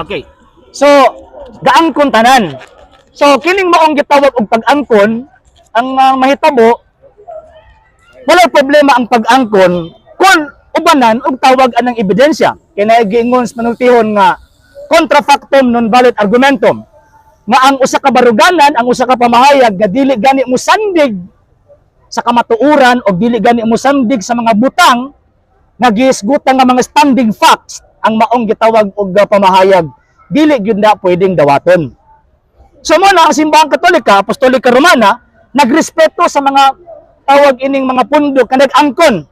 Okay. So, gaangkon tanan. So, kining maong gitawag og pag-angkon, ang mahitabo, wala problema ang pag-angkon kung ubanan og tawag anang ebidensya. Kaya giingon sa manultihon nga contra factum non valid argumentum. Nga ang usa ka baruganan, ang usa ka pamahayag nga dili gani mo sandig sa kamatuuran o dili gani mo sandig sa mga butang nga gihisgutan nga mga standing facts ang maong gitawag og pamahayag, dili gyud na pwedeng dawaton. So mo na ang simbahang Katolika, Apostolika Romana, nagrespeto sa mga tawag ining mga pundok nga nag-angkon.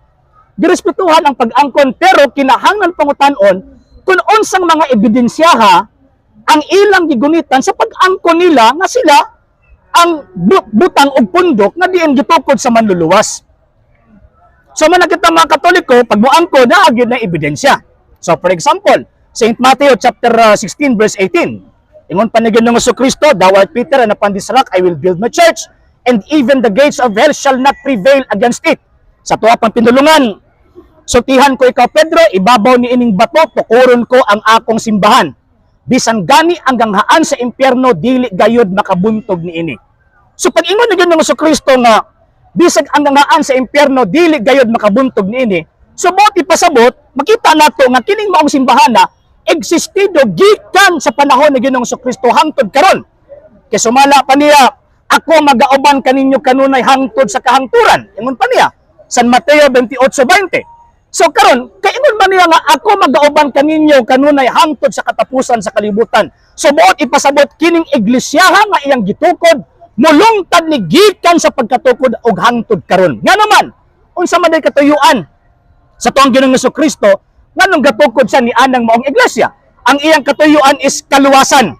Girespetuhan ang pag-angkon pero kinahanglan pangutan-on kung unsang mga ebidensyaha ang ilang gigunitan sa pag-angkon nila nga sila ang butang og pundok nga diin gitukod sa manluluwas. So man nakita mga Katoliko, pag moangkon na agad na ebidensya. So for example, St. Matthew chapter 16 verse 18. Ingon pa ni Ginoong Jesucristo, "Thou art Peter, and upon this rock I will build my church, and even the gates of hell shall not prevail against it." Sa tuwa pang pinulungan, "Sutihan ko ikaw, Pedro, ibabaw ni ining bato, tukuron ko ang akong simbahan. Bisan gani hanggang haan sa impyerno, dili gayud makabuntog ni ini." So pag ingon ni Ginoong Jesucristo nga bisag hanggang haan sa impyerno, dili gayud makabuntog ni ini, so buot ipasabot, makita nato nga kining maong simbahana existido gikan sa panahon ni Ginoong Jesucristo hangtod karon. Kay sumala pa niya, "Ako magauban kaninyo kanunay hangtod sa kahangturan." Ingon pa niya San Mateo 28:20. So karon, kay ingon man niya nga ako magauban kaninyo kanunay hangtod sa katapusan sa kalibutan. So buot ipasabot kining iglesyaha nga iyang gitukod mulungtad ni gikan sa pagkatukod og hangtod karon. Nga naman, unsa man day katuyuan sa tuang Ginoong Jesucristo nganong gatukod siya ni anang maong iglesia? Ang iyang katuyuan is kaluwasan.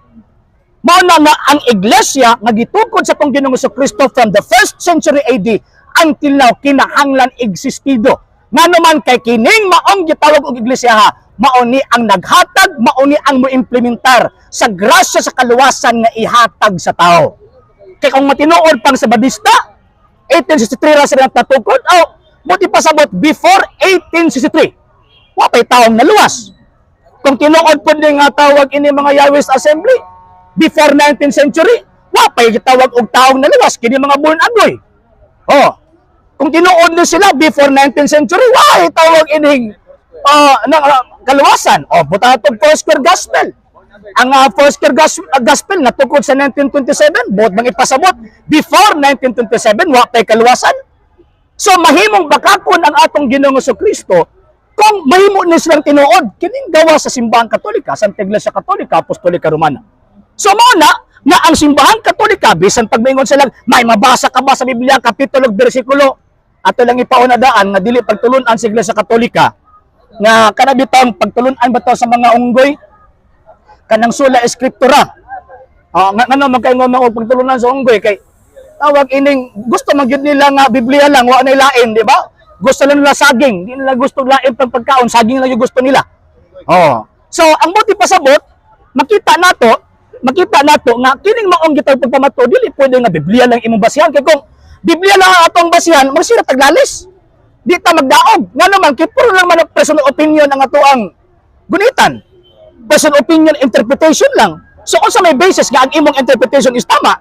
Mao na nga ang iglesia nga gitukod sa tuang Ginoong Jesucristo from the 1st century AD until now kinahanglan existido. Nga naman kay kining maong gitawag og iglesia, mao ni ang naghatag, mao ni ang moimplementar sa grasya sa kaluwasan nga ihatag sa tao. Kay kung matinuod pang sa Badista, 1863 ra sila natukod, buti pasabot before 1863. Wapay taong naluwas. Kung tinuod po din nga tawag ini mga Yahweh's Assembly, before 19th century, wapay tawag og taong naluwas, kini mga born agoy. Kung tinuod din sila before 19th century, wapay tawag ining kaluwasan. Butatog Foursquare Gospel. Ang Foursquare Gospel na tukod sa 1927, buot bang ipasabot, before 1927, wapay kaluwasan. So mahimong bakakon ang atong Ginoong Jesucristo kung mahimo ni silang tinuod kining gawa sa simbahang Katolika, Santa Iglesia Katolika, Apostolika Romana. So mao na nga ang simbahang Katolika bisan pag maingon sila may mabasa ka ba sa Biblia kapitulo bersikulo, ato lang ipaunadaan nga dili pagtulunan sa Iglesia Katolika nga kana bitang pagtulunan ba to sa mga unggoy kanang sola eskriptura. Ngano magkaingon og pagtulunan sa unggoy kay tawag ining gusto magyud nila nga Biblia lang wa na lain, di ba? Gusto lang nila saging, di nila gusto lain pang pagkaon, saging lang yung gusto nila. So ang buti pasabot, makita nato nga kining maong gitawag pagpamato dili pwede nga Biblia lang imong basihan kay kung Biblia lang ang atong basihan, magsira taglalis. Di ta magdaog. Nga naman kay puro lang man personal opinion ang atoang gunitan. Personal opinion interpretation lang. So unsa may basis nga ang imong interpretation is tama?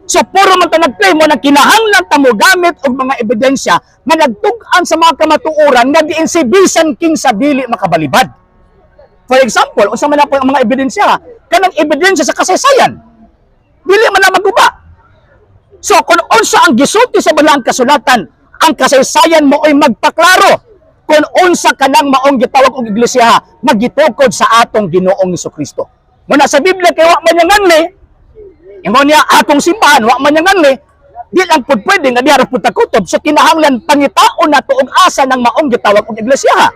So puro man ta nag-claim mo na kinahanglan ta mo gamit og mga ebidensya nga nagtug-an sa mga kamatuoran nga diin si bisan king sa dili makabalibad. For example, unsa man ang mga ebidensya? Kanang ebidensya sa kasaysayan. Dili man na maguba. So kung unsa ang gisulti sa balang kasulatan, ang kasaysayan mo ay magpaklaro kung unsa kanang maong gitawag og iglesia nga gitukod sa atong Ginoong Jesucristo. Muna sa Biblia kay wa man nganli ingon niya atong simbahan wa man nganli di lang pud pwede nga diha pud takutob so kinahanglan pangitaon nato og asa ng maong gitawag og iglesia.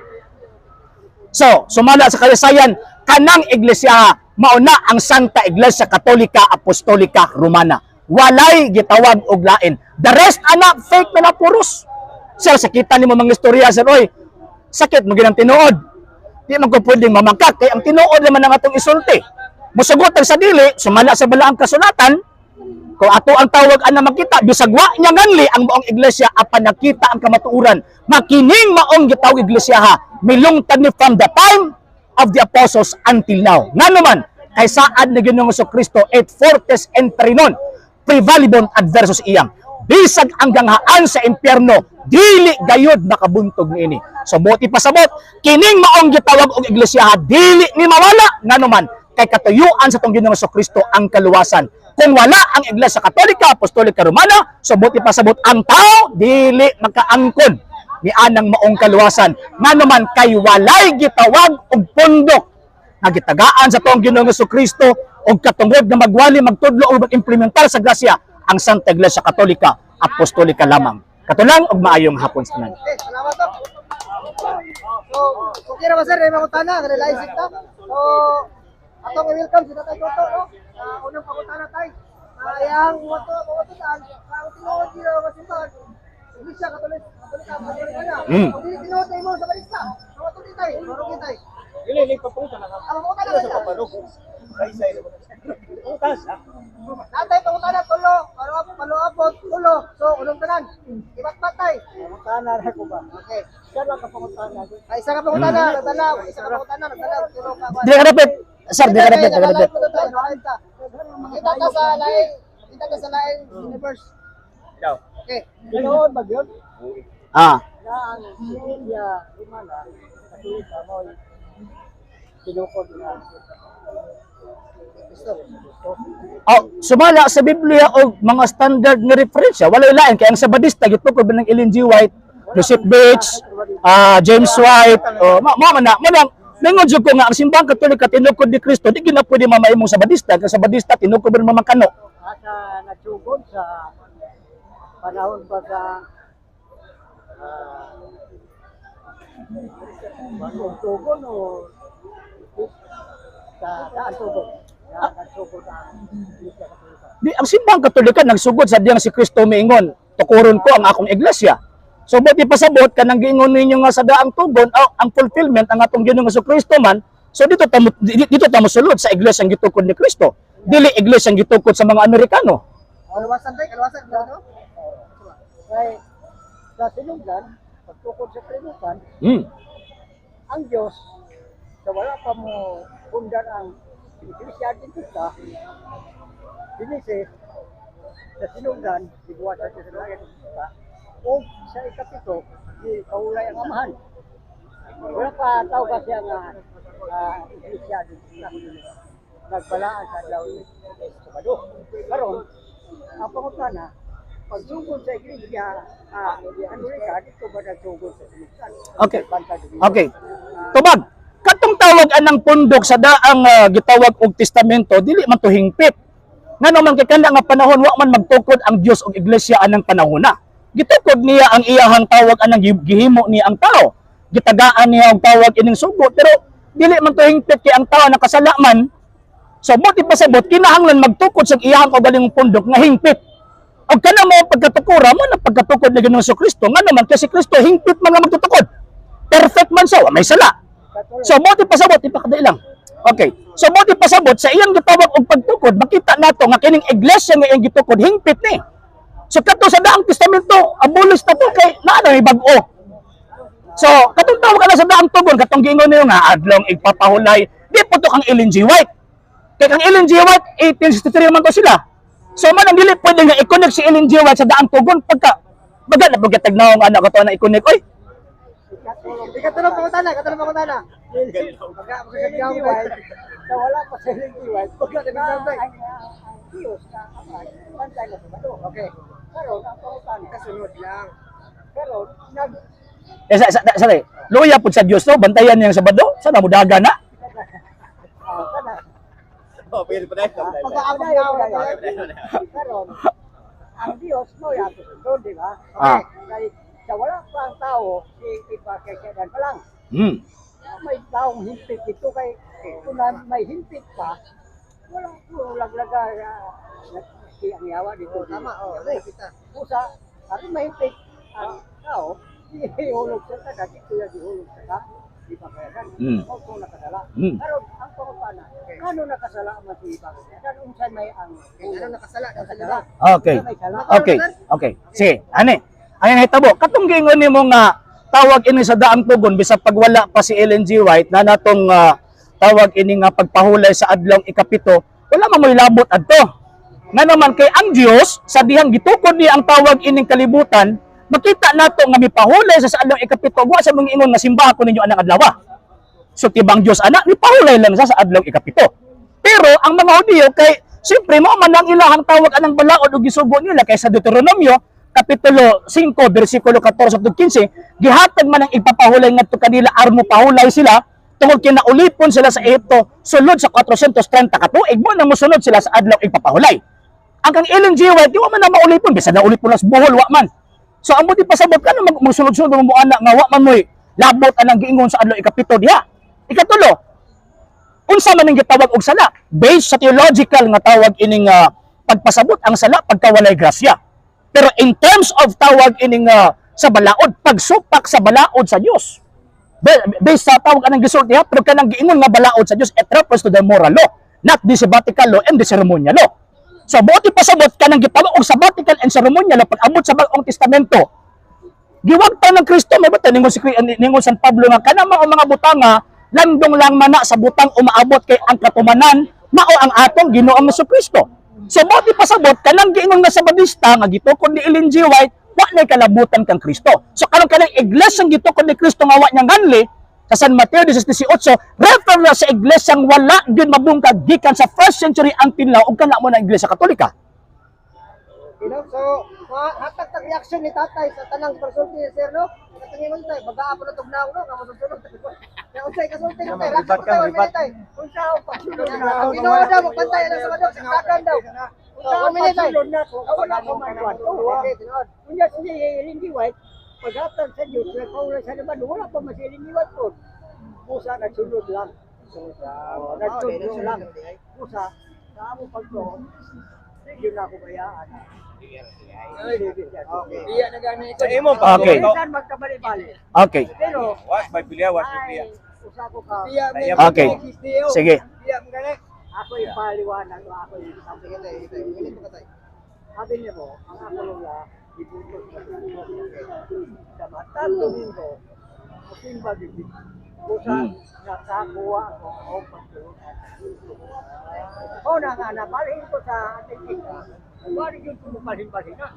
So sumala sa kasaysayan kanang iglesia mao na ang Santa Iglesia Katolika Apostolika Romana. Walay gitawag og lain. The rest ana fake na puros. Sir sakita nimo mga istorya sir oy. Sakit mo ginang tinuod. Di man ko pwedeng mamangkak kay ang tinuod naman ang atong isulti. Musugot sa dili, sumala sa balaang kasulatan, kung ato ang tawag ana makita, bisagwa niya nganli ang maong iglesia apan nakita ang kamatuuran. Makining maong gitawag iglesia ha, milungtad ni from the time of the apostles until now. Nga naman, kay saad ni Ginoong Kristo et fortes entrinon prevalibon adversus iyang bisag hanggang haan sa impyerno dili gayud makabuntog niini. So buti pasabot kining maong gitawag og iglesia dili ni mawala nganuman kay katuyuan sa tong Ginoong Kristo ang kaluwasan. Kung wala ang Iglesia Katolika, Apostolika Romana, so buti pasabot ang tao dili makaangkon ni anang maong kaluwasan. Nganuman kay walay gitawag og pundok nga gitagaan sa tong Ginoong Kristo og katungod na magwali magtudlo o mag-implementar sa grasya ang Santa Iglesia Katolika, Apostolika lamang. Katulang og maayong hapon sa tanan. Okay, salamat to. So, okay na ba sir, may mga utana, realize it ka. So, atong i-welcome si Tatay Toto, no? Unang pangutana tayo. Yang matutuan, ang tinuod dito ang simbahan. Iglesia Katolik, Katolika na. Kung hindi tinuod tayo mo sa balista, matutuloy tayo, marungi tayo. Dili papunta na ka. Ang pangutana na Sa papanok. Isa-isa na. Utas ha. Natay pangutana, tulo, paluapot, tulo. So, unang tanan, ibat-bat tayo. Pangutana na ko ba? Okay. Isa lang ka pangutana. Ay, isa ka pangutana, nagdalaw. Isa ka pangutana, nagdalaw. Tulo ka ba? Di ka dapat, sir, di ka dapat, di ka dapat. Kita ka sa laing, kita ka sa laing universe. Ikaw. Okay. Ganoon ba yun? Ah, Na ang India, Himala, Katolika mo, sinukod na. oh, sumala sa Biblia og mga standard nga referensya, walay lain kay ang Sabadista gitukod ng Ellen G. White, Joseph Bates, James White, Ningon jud ko nga ang simbang Katoliko tinukod ni Kristo di gina pwede mamaimong Sabadista kay Sabadista tinukod man mamakano. Asa nagsugod sa panahon pa sa tugon o sa daan tugon. Nagsugod ang Iglesia Katolika. Di ang simbang Katoliko nagsugod sa diyang si Kristo miingon, tukuron ko ang akong iglesia. So buti pasabot kanang giingon ninyo nga sa daang tugon ang fulfillment ang atong Ginoong Kristo man. So dito tamo sulod sa iglesia ang gitukod ni Kristo. Dili iglesia ang gitukod sa mga Amerikano. Kalawasan tayo, kalawasan. Ano? Kaya sa sinugdan, pagtukod sa krinukan, ang Diyos, sa wala pa mo pundan ang Iglesia Adventista, dinisis sa sinugdan, dibuhat sa sinugdan, o sa ikapito, di kaulay ang amahan. Wala pa tao kasi ang Iglesia Adventista. Nagbalaan sa daw sa Bado. Karon, ang pangutana, pagsugod sa Iglesia Katolika, dito ba nagsugod sa sinugdan? Okay. Okay. Tubag, katong tawag anang pundok sa daang gitawag og testamento dili man to hingpit. Ngano man kay kana nga panahon wa man magtukod ang Dios og iglesia anang panahona. Gitukod niya ang iyahang tawag anang gihimo niya ang tao. Gitagaan niya ang tawag ining sugo pero dili man to hingpit kay ang tao nakasala man. So buti pasabot kinahanglan magtukod sa iyahang kaugaling pundok nga hingpit. Og kana mo pagkatukura mo na pagkatukod ni Ginoong Kristo ngano man kay si Kristo hingpit man nga magtutukod. Perfect man siya, may sala. So buti pasabot ipakadai lang. Okay. So buti pasabot sa iyang gitawag og pagtukod makita nato nga kining iglesia nga iyang gitukod hingpit ni. So kato sa daang testamento abolis na to kay naa may bag-o. So katong tawag ana sa daang tugon katong giingon niyo nga adlong igpapahulay di po to kang Ellen G. White. Kay kang Ellen G. White 1863 man to sila. So man ang dili pwede nga i-connect si Ellen G. White sa daang tugon pagka baga na pagkatagnaw nga anak kato na i-connect oy. Katulong pangutana, katulong pangutana. Magkagyaw na wala pa sa Iglesia, ang Diyos na amahan, bantay na sa Bado. Okay. Karon, ang pangutana, Kasunod lang. karon, Sorry. Luya pud sa Dios to bantayan niya sa Bado. Sana mo daga na. Oh, pwede pa dahil. Karon, ang Diyos mo yato sa di ba? Ah. Kaya sa wala pa ang tao, ipakikailan pa lang. May taong himpit dito kay kung may himpit pa, walang laglaga ang yawa dito. Tama, kita. Pusa, ari may himpit ang tao, ihulog sa taga, dito yung ihulog sa taga, di pa kaya gan. Kung nakadala. Pero ang pangutana, ano nakasala ang mga ibang? Unsan may ang Ano nakasala? Nakasala. Okay. May sala. Okay. Okay. Sige, ani. Ay hitabo. Katong giingon nimo nga tawag ini sa daang tugon bisag pagwala pa si Ellen G. White na natong tawag ini nga pagpahulay sa adlong ikapito, wala man mo'y labot adto. Nga naman kay ang Dios sa dihang gitukod niya ang tawag ining kalibutan, makita nato nga mipahulay sa adlong ikapito, wa sa mga ingon nga simbahan ko ninyo anang adlaw. So tibang Dios anak mipahulay lang sa adlong ikapito. Pero ang mga Hudiyo kay siyempre mo man ang ilahang tawag anang balaod ug gisugo nila kay sa Deuteronomio kapitulo 5 bersikulo 14 ug 15 gihatag man ang ipapahulay ngadto kanila armo pahulay sila tungod kinaulipon sila sa Ehipto sulod sa 430 ka tuig mo nang mosunod sila sa adlaw ipapahulay. Ang kang Ellen G. White, di wa man na maulipon, bisa na ulipon lang sa buhol, wa man. So, amo di pasabot ka na magsunod-sunod mo anak nga, wa man mo'y labot anang giingon sa adlaw ikapito diha. Ikatulo, unsa man ang gitawag og sala? Based sa theological nga tawag ining pagpasabot ang sala pagkawalay grasya. Pero in terms of tawag ining sa balaod, pagsupak sa balaod sa Dios. Based sa tawag anang gisult diha, pero kanang giingon nga balaod sa Dios, it refers to the moral law, not the sabbatical law and the ceremonial law. So, buti pasabot ka ng gitawag og sabbatical and ceremonial pag abot sa Bagong Testamento. Giwagta ng Kristo, may bata ningon San Pablo nga kana mga butanga landong lang mana sa butang umaabot kay ang katumanan mao ang atong Ginoong Jesucristo. So, buti pasabot ka ng giingon nga Sabadista nga gitukod ni Ellen G. White, wa nay kalabutan kang Kristo. So, kanang iglesia gitukod ni Kristo nga wa niyang ganli sa San Mateo 16:18, refer na sa iglesyang wala gyud mabungkag gikan sa 1st century until now ug kana mo na Iglesia Katolika. You know, so hatag tag reaction ni tatay sa tanang persulti ni sir no. Katingin tay bagaa po na tugnaw no nga masusunod. Ya unsay kasulti ni tay, lakot tayo tay. Unsa ang pagsulod na? Ginoo daw magpantay na sa madok sa kakan daw. Unsa ang minute tay? Wala ko man Okay, tinod. Unya si Lindy White, paghatag sa Diyos, nagpaulan sa naman, wala pa masilin ni White po. Pusa, nagsunod lang. Nagsunod lang. Pusa, sa among pagtuon, hindi na ako bayaan. Iya na gani ko. Okay. Minsan magkabali-bali. Okay. Pero, Was may pilya, was may pilya. usa ko ka. Okay. Sige. Iya magaling. Ako yung paliwanag, ako yung Sige tay, tay. Minute ka tay. sabi niya mo, ang ako lula, ibutos na sa matang domingo, masimba gigit. Kusang nakakuha ako o pagtulungan. O na nga, nabalhin ko sa ating kita. Bari yung tumubalhin-balhin na.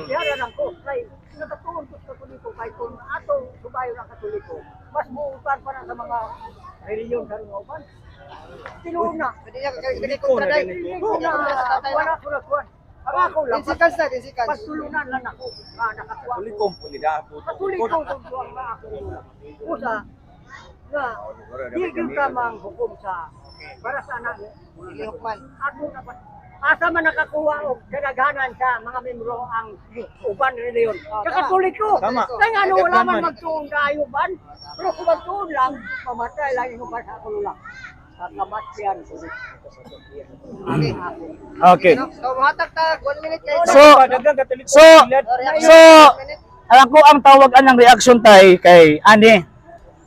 Yara lang ko, kay natatuon ko sa katoliko, kay kung atong subayo ng katoliko, mas muutan pa na sa mga reliyon sa ringoban. Tinuon na. Pwede niya kagani ko na tay. Wala ko na kuwan. Ang ako lang, Insikans na, insikans. pastulunan lang ako. Nakakuha ko. Tulikong pulida po. Patuloy ko ang mga ako. Usa, na, di yung tamang hukom sa, para sa anak, Lihokman. ako na ba? Asa man nakakuha o kadaghanan sa mga membro ang uban reliyon. Sa Katoliko. Tama. Kaya nga ano, wala man magtuon tayo ban. Pero kung magtuon lang, pamatay lang yung uban sa ako lang. Sa kamatian. Okay. So hatag tag 1 minute kay So, ako ang tawag anang reaction tay kay ani.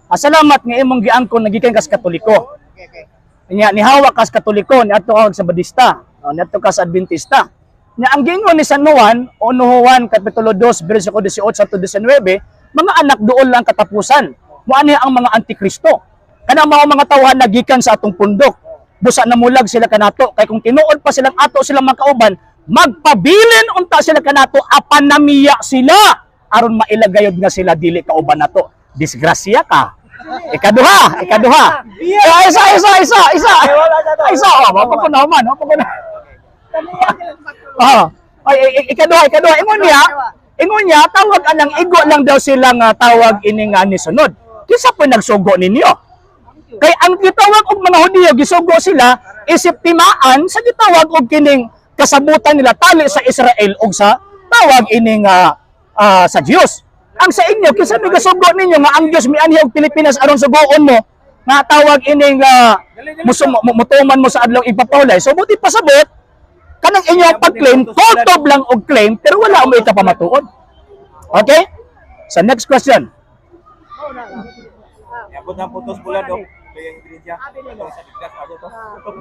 Salamat nga imong giangkon nagikan kas Katoliko. Okay. Nya ni hawa kas Katoliko ni adto ka sa Badista, ni adto ka sa Adventista. Nya ang gingon ni San Juan, Juan kapitulo 2 bersikulo 18 to 19, mga anak duol lang katapusan. Mo ani ang mga antikristo. Kana mga tawhan nagikan sa atong pundok. Busa na mulag sila kanato kay kung tinuod pa silang ato silang makauban, magpabilin unta sila kanato apan namiya sila aron mailagayod nga sila dili kauban nato. Disgrasya ka. Ikaduha. Isa. Oh, mapapunaw man, mapapunaw. Ikaduha. Ingon niya, tawag anang igo lang daw sila nga tawag ini nga ni sunod. Kisa po nagsugo ninyo. Kay ang gitawag og mga Hudiyo gisugo sila isip timaan sa gitawag og kining kasabutan nila tali sa Israel og sa tawag ining sa Dios. Ang sa inyo kinsa may gasugo ninyo nga ang Dios mianhi og Pilipinas aron sugoon mo nga tawag ining mutuman mo sa adlaw ipapahulay. So buti pasabot kanang inyong pag-claim, totob lang og claim pero wala mo ikapamatuod. Okay? So next question. Yabot ng putos pula do. Kaya yung green siya. Sa biglas ako to.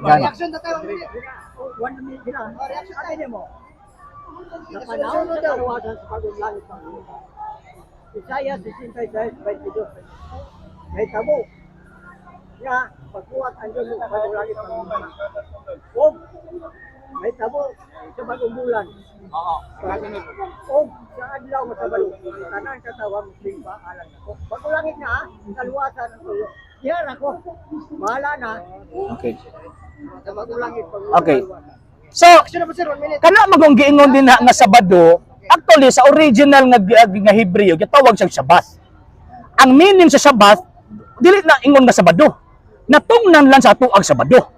Reaction na tayo 1 minute. 1 minute na. Reaction Sabi tayo. niya mo, napanahon sa kaluwasan sa pagulangit ng mundo. Isaiah 66:22. May tabo. Nga, pagbuhat ang Diyos sa bagong langit ng mga. O, may tabo sa bagong bulan. Oo. O, sa adlaw mo sa balong. Tanan sa tawag, simba, alam ako. Bagong langit na, kaluwasan ang tuyo. Yan ako. Bahala na. Okay. Sa bagong langit. Okay. So, Action na po, sir. 1 minute. kana magong giingon din na nga Sabado, actually sa original nga Hebreo gitawag siyang Sabbath. Ang meaning sa Sabbath dili na ingon nga Sabado. Natungnan lang sa tuag Sabado.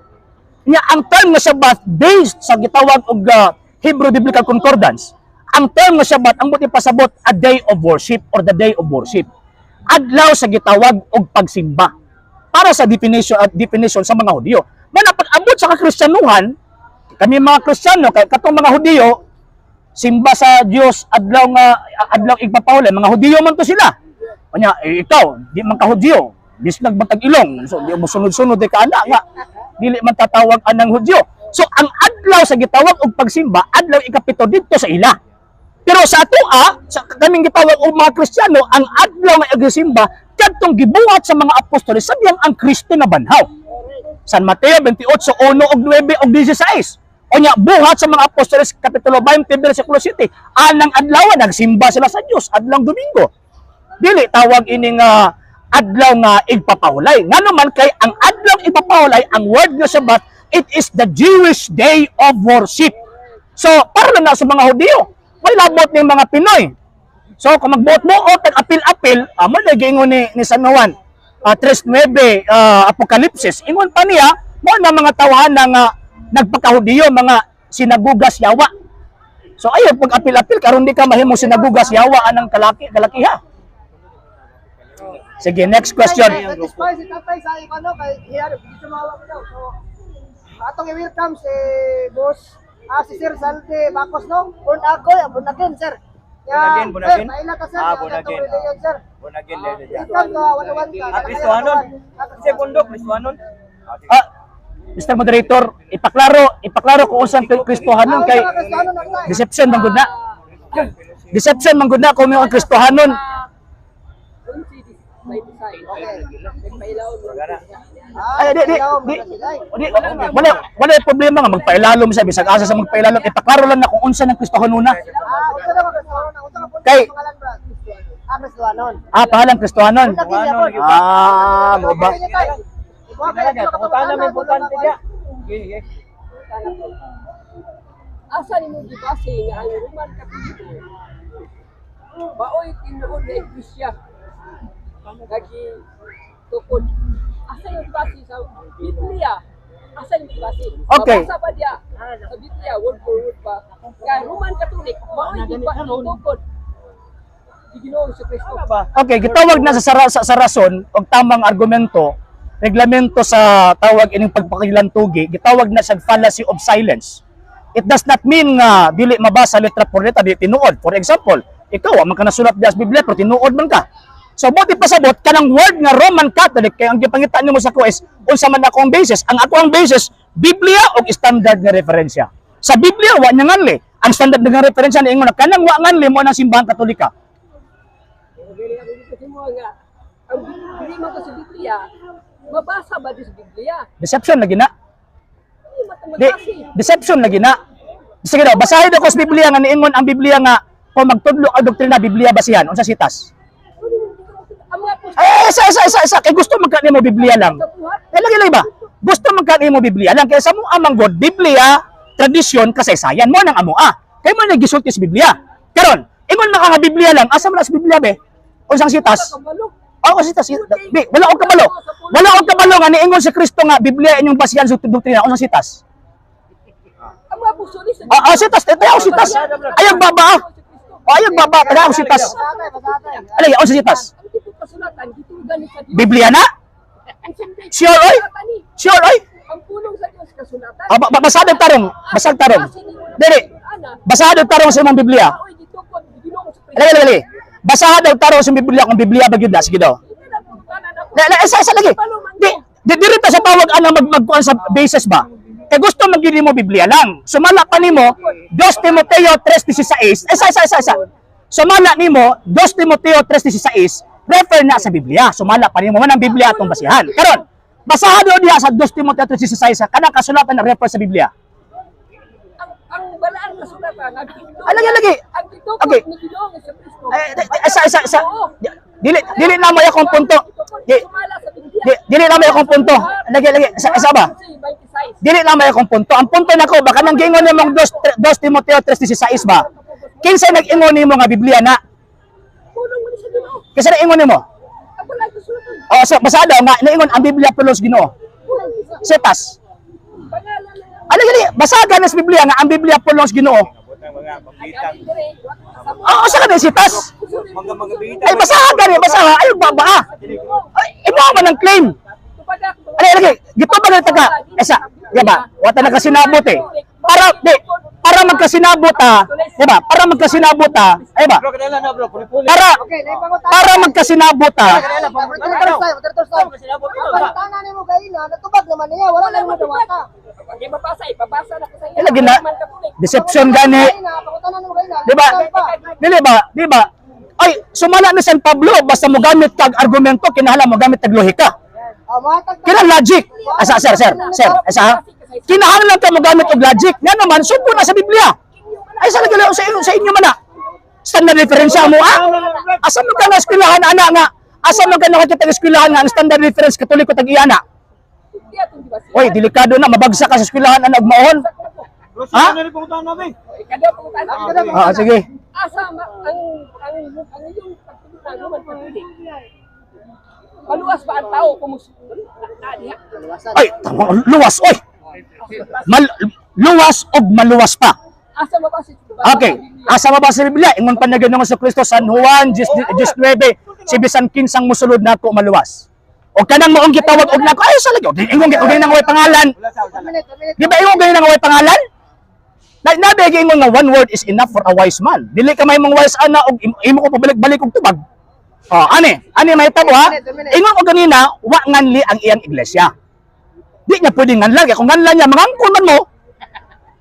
Nya ang term nga Sabbath based sa gitawag og Hebrew Biblical Concordance. Ang term nga Sabbath ang buti pasabot a day of worship or the day of worship. Adlaw sa gitawag og pagsimba. Para sa definition sa mga Hudyo. Man pag-abot sa Kristyanuhan, kami mga Kristiyano kay katong mga Hudyo simba sa Dios adlaw igpapawlan mga Hudyo man to sila. Kanya ikaw di man ka Hudyo, bislag matag ilong. So di mo sunod-sunod ka ana nga dili man tatawag anang Hudyo. So ang adlaw sa gitawag og pagsimba adlaw ikapito didto sa ila. Pero sa atoa, sa kaming gitawag og mga Kristiyano, ang adlaw nga igsimba kadtong gibuhat sa mga apostoles sadyang ang Kristo na banhaw. San Mateo 28:1 og 9 og 16. O nya buhat sa mga apostoles kapitulo 20 bersikulo 7 anang adlaw nagsimba sila sa Dios adlaw Domingo. Dili tawag ining adlaw nga igpapahulay. Ngano man kay ang adlaw igpapahulay ang word nga Sabbath, it is the Jewish day of worship. So para lang na sa mga Hudyo, may labot ning mga Pinoy. So kung magbuot mo o tag-apil-apil, amo na giingon ni San Juan 3:9 Apokalipsis. Ingon pa niya mo na mga tawahan nga nagpakahudiyo mga sinagugas yawa. So ayo pag apil-apil karon di ka mahimong sinagugas yawa anang kalakiha. Sige, next question. Satisfy si tatay sa ano kay hiyar dito mawag daw. So atong i-welcome si boss si Sir Salde Bacos no. Born again sir. Born again? Sir, maila ka sir. Born Atong again. religion, sir. Born again level yan. Welcome to Wanawan ka. Kristohanon. Segundo, Kristohanon. Mr. Moderator, ipaklaro kung unsang Kristohanon kay deception man gud na. Deception man gud na kung may Kristohanon. Ay, wala problema nga magpailalom sa bisag asa sa magpailalom. Ipaklaro lang na kung unsa ng Kristohanon na. Kay Kristohanon. Pangalan Kristohanon. Mo ba? Pangutana may importante niya. Asa ni mo gibase nga ang Roman Katoliko baoy tinuod nga iglesia kagi tukod asa yung base sa Biblia asa yung base Okay. Mabasa ba dia sa Biblia word for word pa kay Roman Catholic baoy tukod di Ginoong si Kristo Okay, gitawag na sa rason og tamang argumento, reglamento sa tawag ining pagpakilantugi, gitawag na sa fallacy of silence. It does not mean nga dili mabasa letra por letra di tinuod. For example, ikaw man ka nasulat di sa Biblia pero tinuod man ka. So buti pasabot kanang word nga Roman Catholic kay ang gipangita nimo sa ko is unsa man ako ang basis. Ang ako ang basis Biblia og standard nga referensya. Sa Biblia wa nya nganli. Ang standard nga referensya ni ingon kanang wa nganli mo ng simbahan Katolika. dili ako dito mo nga ang dili mo sa Biblia mabasa ba di sa Biblia Deception lagi na. di Di, matamagasi deception lagi na. Sige daw, basahin ako sa Biblia nga niingon ang Biblia nga kung magtudlo ang doktrina Biblia basihan unsa sitas. ang mga apostol Isa kay gusto magkani mo Biblia lang. sa buhat Lagi ba? Gusto magkani mo Biblia lang kay sa mo amang God Biblia, tradisyon, kasaysayan mo nang amo Kay mo nagisulti sa Biblia. Karon, ingon maka nga Biblia lang, asa man sa Biblia be? Unsang sitas? kabalo Sitas. Di, wala og kabalo. Wala og kabalo nga niingon si Kristo nga Biblia inyong basihan sa doktrina unsang sitas? ang mga apostol sa Sitas, tayo sitas. Ayang baba. Ayang baba, tayo sitas. Alay, unsang sitas? ang tipo kasulatan dito gani sa Dios Sure na? ang sindi Sure oy? Sure oy? ang pulong sa Dios kasulatan Basado tarong. Basag tarong. Dili. Basado tarong sa imong Biblia. oy dito ko Ginoong sa Kristo Lali. Basado tarong sa Biblia kung Biblia ba gyud sige daw. Isa lagi. Di diri ta sa tawag ana magkuan sa basis ba. Kay gusto magili mo Biblia lang. Sumala pa nimo 2 Timoteo 3:16. Isa. Sumala nimo 2 Timoteo 3:16. Refer na sa Biblia. Sumala pa nimo man ang Biblia atong basihan. Karon, Basahan do diha sa 2 Timoteo 3:16 kanang kasulatan na refer sa Biblia. Ang balaan na sulatan, ang tinuod. Lagi. Ang tinuod Okay. ni Ginoong sa Kristo. Isa. Dili na mo akong punto. Sumala sa Biblia. Dili na mo akong punto. Lagi. Isa ba? 26. Dili na mo akong punto. Ang punto nako baka nang gingon nimong 2 Timoteo 3:16 ba? Kinsa nag-ingon nimo nga Biblia na? Punong mo ni sa Ginoo. Kinsa nag-ingon nimo? Ang balaan na sulatan. Oh, so basada nga naingon ang Biblia pulos Ginoo. Setas. Pangalan na Lagi. Basagan sa Biblia nga ang Biblia pulos Ginoo. Abot ng mga pambitan. Oh, sa kanang sitas. Mga bihita. Ay basahan gani, basahan. Ay ba? Ay imo man ang claim. Lagi. Gito ba na taga? Esa, di ba? Wata na kasinabot eh. Para magkasinabot di ba? Para magkasinabot ay ba? Bro, kadala na bro. Puli-puli. Okay, naipangutan. Para magkasinabot Pagkantana ni mo kaila, natubag naman niya, wala lang mo dawata. Okay, ipabasa na ko sa Lagi na. Deception gani. Pagkantana ni mo kaila, Di ba? Di ba? Ay, sumala ni San Pablo basta mo gamit kag argumento kinahanglan mo gamit kag lohika. Kina logic. Sir. Asa? Kinahanglan ka mo gamit og logic. Nga naman subo na sa Biblia. Ay sa lagi sa inyo man na. Standard reference mo Asa mo ka na eskwelahan ana nga? Asa mo ka nakakita ng eskwelahan nga ang standard reference Katoliko tag iyana? Oy, delikado na mabagsak ka sa eskwelahan ana og maon. Bro, Ha? sino na rin pungutan namin? Sige. Asa ang iyong pagtulungan naman pagpili. Maluwas ba ang tao kung diha? Ay, luwas oy. Luwas og maluwas pa. Asa mabasa? Okay. Asa ba sa Biblia? Ingon pa na Ginoong Kristo San Juan 19, si bisan kinsang musulod nako maluwas. O kanang maong gitawag og nako ay sa lagi. Ingon gid og nang way pangalan. Wala sa. Di ba ingon gid nang way pangalan? Nabi ingon nga one word is enough for a wise man. Dili ka may mong wise ana og imo ko pabalik-balik og tubag. Oh, ani mahitabo ha. Ingon ko ganina, wa nganli ang iyang iglesia. Di niya pwedeng nganlan kay kung nganlan niya mangangkon man mo.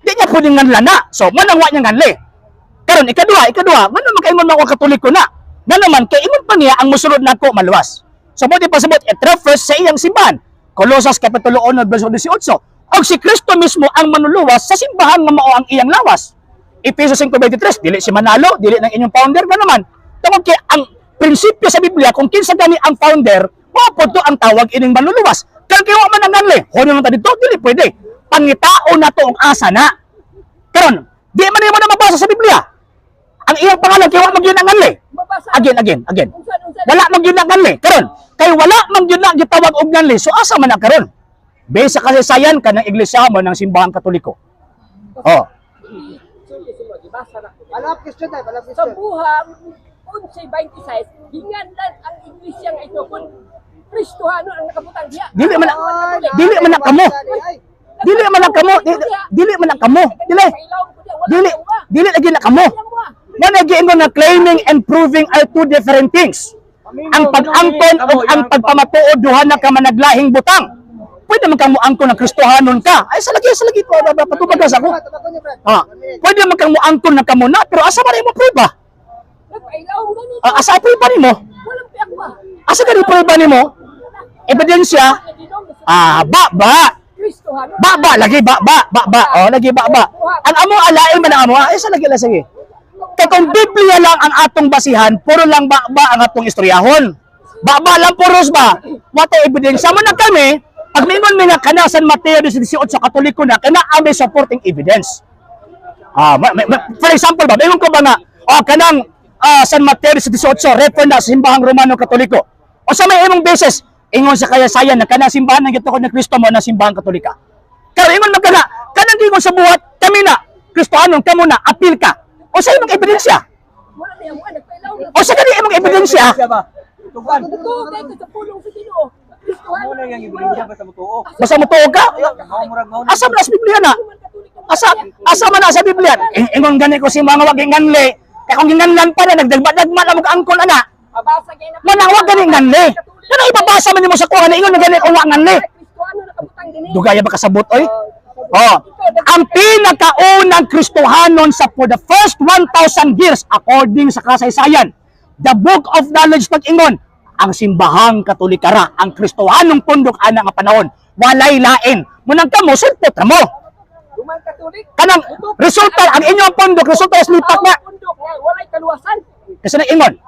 Di niya pwedeng nganlan na. So manang wa niya nganli. Karon ikadua, ngano man kay ingon na ako Katoliko na. Nga naman kay ingon pa niya ang musulod nako maluwas. So mo di pasabot it refers sa iyang simbahan. Colosas kapitulo 1 verso 18. Og si Kristo mismo ang manuluwas sa simbahan nga mao ang iyang lawas. Efesos 5:23, dili si Manalo, dili ng inyong founder nga naman. Tungod kay ang prinsipyo sa Biblia kung kinsa gani ang founder, mao to ang tawag ining manluluwas. Kaya kaya man ang nanli, hono lang ta dito, dili pwede. Pangitao na to og asa na. Karon, di man mo na mabasa sa Biblia. Ang iyang pangalan kaya wa man gyud ang nanli. Again. Wala man gyud ang nanli. Karon, kay wala man gyud na gitawag og nanli, so asa man na karon? Base sa kasaysayan kanang iglesia mo ng simbahan Katoliko. Oh. Balap question tayo, balap Sa question. buhang 11:26, hinganlan ang iglesia nga ito kung Kristohano ang nakabutang diha. Dili man na kamo. Dili lagi na kamo. Nga nag-iingon na claiming and proving are two different things. Ang pag-angkon o ang pagpamatuod duha na ka managlahing butang. Pwede man kang muangkon na Kristohanon ka. Ay sa lagi patubag sa ako. Pwede man kang muangkon na kamo na pero asa man imo prueba? Nagpailaw ganito. Asa prueba nimo? Walang piyak ba? Asa gani prueba nimo? Ebidensya? Ba. Kristohano. Ba lagi ba. Oh, lagi ba. Ang amo alain man ang amo. Ay sa lagi la sige. Kay kung Biblia lang ang atong basihan, puro lang ba ang atong istoryahon. Ba lang puros ba. Wata ebidensya mo na kami. Pag mingon mi nga kana San Mateo 18 sa Katoliko na kana may supporting evidence. For example ba, mingon ko ba nga kanang San Mateo 18 refer na sa simbahang Romano Katoliko. O sa may imong beses ingon sa kayasayan na kana simbahan ng gituod ni Kristo mo na simbahang Katolika. Kaya ingon man kana kanang gingon sa buhat kami na Kristohanon kamo na apil ka. O sa imong ebidensya? Wala niya mo nagpailaw. O sa kani imong ebidensya? Tugan. Ito kay sa pulong sa Ginoo. Kristohano. Ano yung ibigay basta mo tuo? Basta mo tuog ka? Maumurag Asa man sa Biblia na? Asa man na sa Biblia? Ingon gani ko si mga wag nganli. Kaya kung ginganlan pa na nagdagma na mag-angkol ana. Mabasa kay na. Manawag gani nganli. Ano ibabasa man nimo sa kuha na ingon gani kung wa nganli. Kristohano nakabutang dinhi. Dugaya ba kasabot oy? Ang pinakaunang Kristohanon sa for the first 1,000 years according sa kasaysayan, the book of knowledge pag-ingon, ang simbahang katolikara, ang Kristohanong pundok ana nga panahon. Walay lain. Munang kamo sulpot ra mo. Roman Catholic. Kanang resulta ang inyong pundok resulta is lipat na. Pundok nga walay kaluwasan. Kasi na ingon.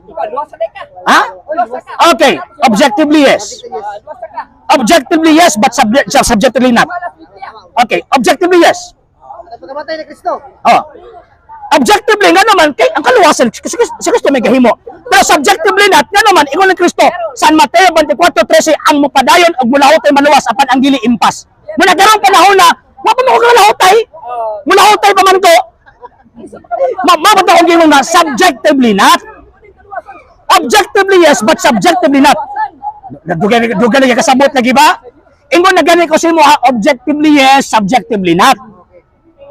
Diba, luwasan ka. Ha? Luwasan ka. Okay, objectively yes. Luwasan ka. Objectively yes, but subjectively not. Wala Biblia. Okay, objectively yes. At pagkamatay ni Kristo. Oh. Objectively nga naman kay ang kaluwasan si Kristo may gahimo. Pero subjectively not nga naman ingon ni Kristo San Mateo 24:13 ang mupadayon og mulahotay maluwas apan ang dili impas. Muna karong panahon na wa pa mo kalahotay. Mulahotay pa man ko. Mabot akong gingon na subjectively not. Objectively yes but subjectively not. Dugan na kasabot lagi ba? Ingon na gani ko si mo ha, objectively yes, subjectively not.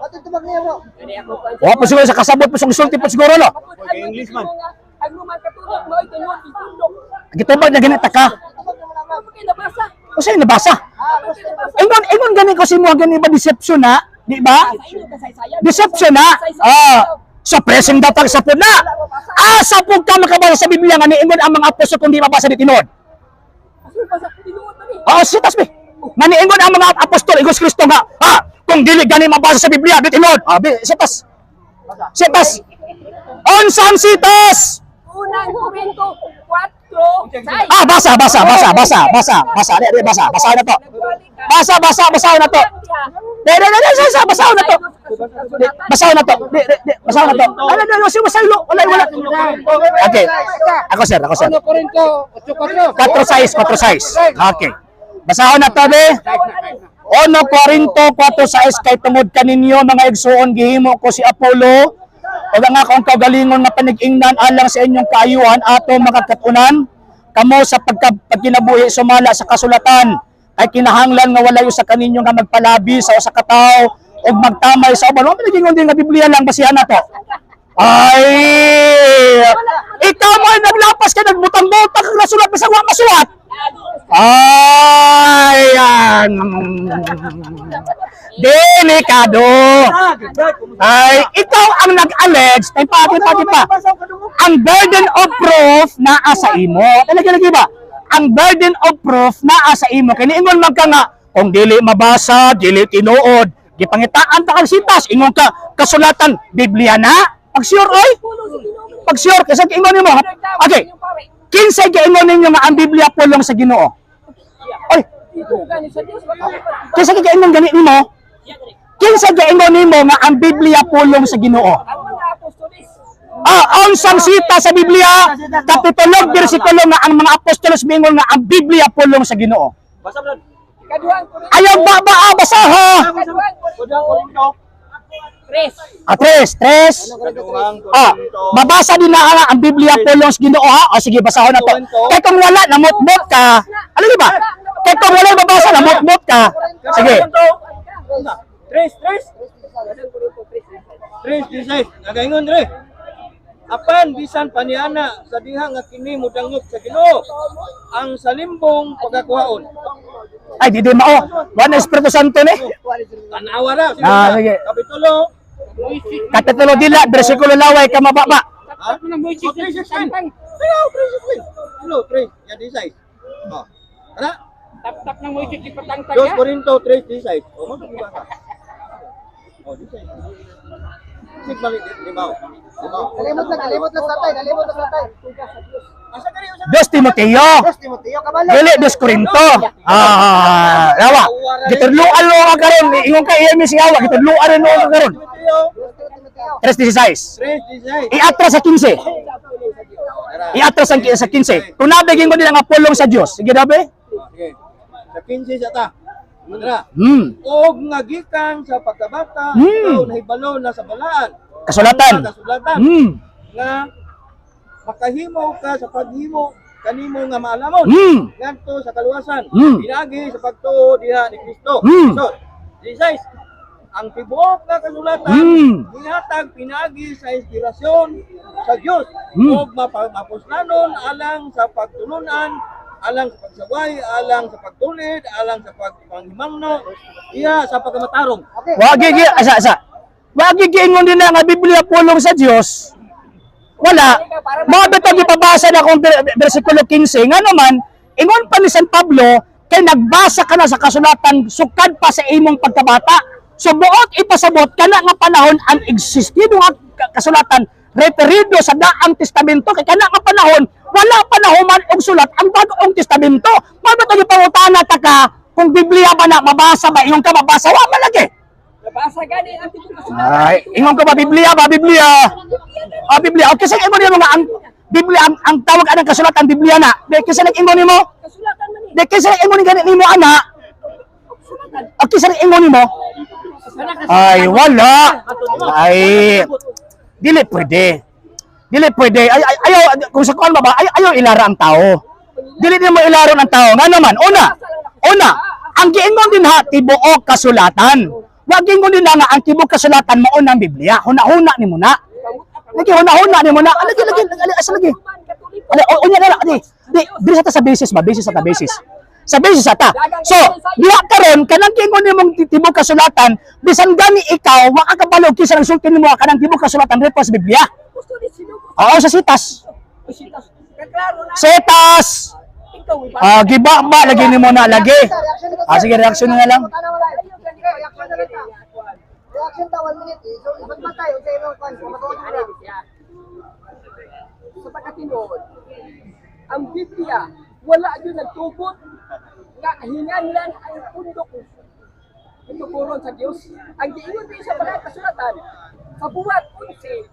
Ato tubag niya bro. Wa pa siguro sa kasabot pa sa sulti pa siguro no. English man. Ang Roman Catholic mo ay tinuod di pundok. Gitubag na gani taka. Tubag naman naman. Ano kayo nabasa? Usa nabasa. Ingon gani ko si mo gani ba deception na, di ba? Sa inyo kasaysayan. Deception na. Sa pressing datang sa pud na. Sa pud ka makabasa sa Biblia nga niingon ang mga apostol kung di mabasa di tinuod. Asul pa sa tinuod na ni. Sitas be. Nga niingon ang mga apostol igos Kristo nga, kung dili gani mabasa sa Biblia di tinuod. Sitas. Sitas. Unsan sitas? Unang Korinto 4:6. Basa. Di basa. Basahin na to. Basahin na to. Basahin na to. Basahin na to. Basahin na to. Wala. Okay. Ako sir. Korinto 8:4. 4:6. Okay. Basahon na to, be. 1 Corinto 4:6 kay tungod kaninyo mga igsuon gihimo ko si Apollo ug ang akong kagalingon nga panig-ingnan alang sa inyong kaayuhan ato makakatunan kamo sa pagkinabuhi sumala sa kasulatan kay kinahanglan nga walay usa kaninyo nga magpalabi sa usa ka tawo ug magtamay sa uban. Wa man gingon din nga Biblia lang basihan na to. Ay! Ikaw mo ay naglapas ka nagbutang-butang kag nasulat bisag wa masulat. Ayan. Delikado. Ay, ikaw ang nag-allege. Pa. Ang burden of proof naa sa imo. Talaga lagi ba? Ang burden of proof naa sa imo. Kaya niingon man ka nga, kung dili mabasa, dili tinuod. Gipangitaan ta kang sitas. Ingon ka, kasulatan, Biblia na. Pag-sure, oy. Pag-sure, kasi ingon mo. Okay. Kinsay giingon ninyo nga ang Biblia pulong sa Ginoo? Oy, kinsay giingon gani nimo? Kinsay giingon nimo nga ang Biblia pulong sa Ginoo? Ang mga apostolis. Unsang sita sa Biblia, kapitulo bersikulo nga ang mga apostolos mingon nga ang Biblia pulong sa Ginoo. Basa brad. Kaduhang Korinto. Ayaw basa ha. Kaduhang Korinto. Tres. Tres. Mabasa din na nga ang Biblia pulong sa Ginoo ha. O sige, basahon na to. Kaya kung wala, namot-mot ka. Ano ba? Kaya kung wala mabasa, namot-mot ka. Sige. Tres. Nagaingon re. Apan bisan paniana sa diha nga kini mudangop sa Ginoo ang salimbong pagkakuhaon. Ay, di mao. Wala Espiritu Santo ni. Tanawa ra. Sige. Kapitulo Kapitulo dila, bersikulo laway ka mababa. Ha? 3:16. Hello, 3. Ya di size. Oh. Ana? Tap-tap ng Moises di patangtag 2 Corinto 3:16. Oh, mo di ba? Oh, di size. Sig balik di ba? Kalimot na sa tay. Asa kani usa? 2 Timoteo. Yes, Timoteo, kabalo. Dili 2 Corinto. Rawa. Gitudluan mo ka karon, ingon ka iya mi sigawa, gitudluan mo ka karon. Timoteo 3:16. 3:16. Iatras sa 15. Iatras sa 15. Kung nabigin mo nila nga pulong sa Dios. Sige dabe. Okay. Sa 15 sa ta. Dara. Og nga gikan sa pagkabata, ikaw nahibalo na sa balaan. Kasulatan. Kasulatan. Nga makahimo ka sa paghimo kanimo nga maalamon. Ngadto sa kaluwasan. Pinagi sa pagtuo diha ni Kristo. So, 16 ang tibuok nga kasulatan gihatag pinagi sa inspirasyon sa Dios ug mapuslanon alang sa pagtulunan, alang sa pagsaway, alang sa pagtulid, alang sa pagpanghimangno, iya sa pagkamatarong. Wagi asa. Wagi giingon din nga Biblia pulong sa Dios. Wala. Mga bitag ipabasa na akong versikulo 15 nga naman, ingon pa ni San Pablo, kay nagbasa ka na sa kasulatan sukad pa sa imong pagkabata. So buot ipasabot kana nga panahon ang existido nga kasulatan referido sa Daang Testamento kay kana nga panahon wala pa nahuman og sulat ang Bagong Testamento. Mga bitag ipangutana ta ka kung Biblia ba na mabasa ba ingon ka mabasa wa man lagi. Nabasa gani ang tibok kasulatan. Ay, ingon ka ba Biblia ba Biblia? Ah, Biblia. Okay, sa ingon nimo nga ang Biblia ang tawag anang kasulatan Biblia na. Di kasi nag-ingon nimo. Kasulatan man ni. Di kasi ingon ni ganit nimo ana. Okay, sa ingon nimo. Ay, wala. Ay, dili pwede. Dili pwede. Ayaw, kung sa kuan ba, ayaw ilara ang tao. Dili nimo ilaron ang tao. Nga naman, una, ang giingon din ha, tibuok kasulatan. Wag giingon din na nga, ang tibuok kasulatan mao ng Biblia. Huna-huna ni mo na. Lagi, huna-huna ni mo na. Lagi. Unya na lang. Di sa basis ba? Basis sa basis. Sa basis ata. So, diha karon kanang kingon nimong tibok kasulatan, bisan gani ikaw wa ka kabalo kinsa nang sulti nimo kanang tibok kasulatan repo sa Biblia. Gusto ni sino? Oo, sa sitas. Kaklaro na. Sitas. Ikaw iba. Giba ba lagi nimo na lagi. Sige, reaksyon na lang. Reaction ta 1 minute. So ibang matay sa imong kwan, matuod na. Sa pagkatinuod, ang Biblia, wala yun nagtugot nga hinganlan ang pundok ng tuguron sa Diyos. Ang giingon din sa mga kasulatan, sa buwat 11,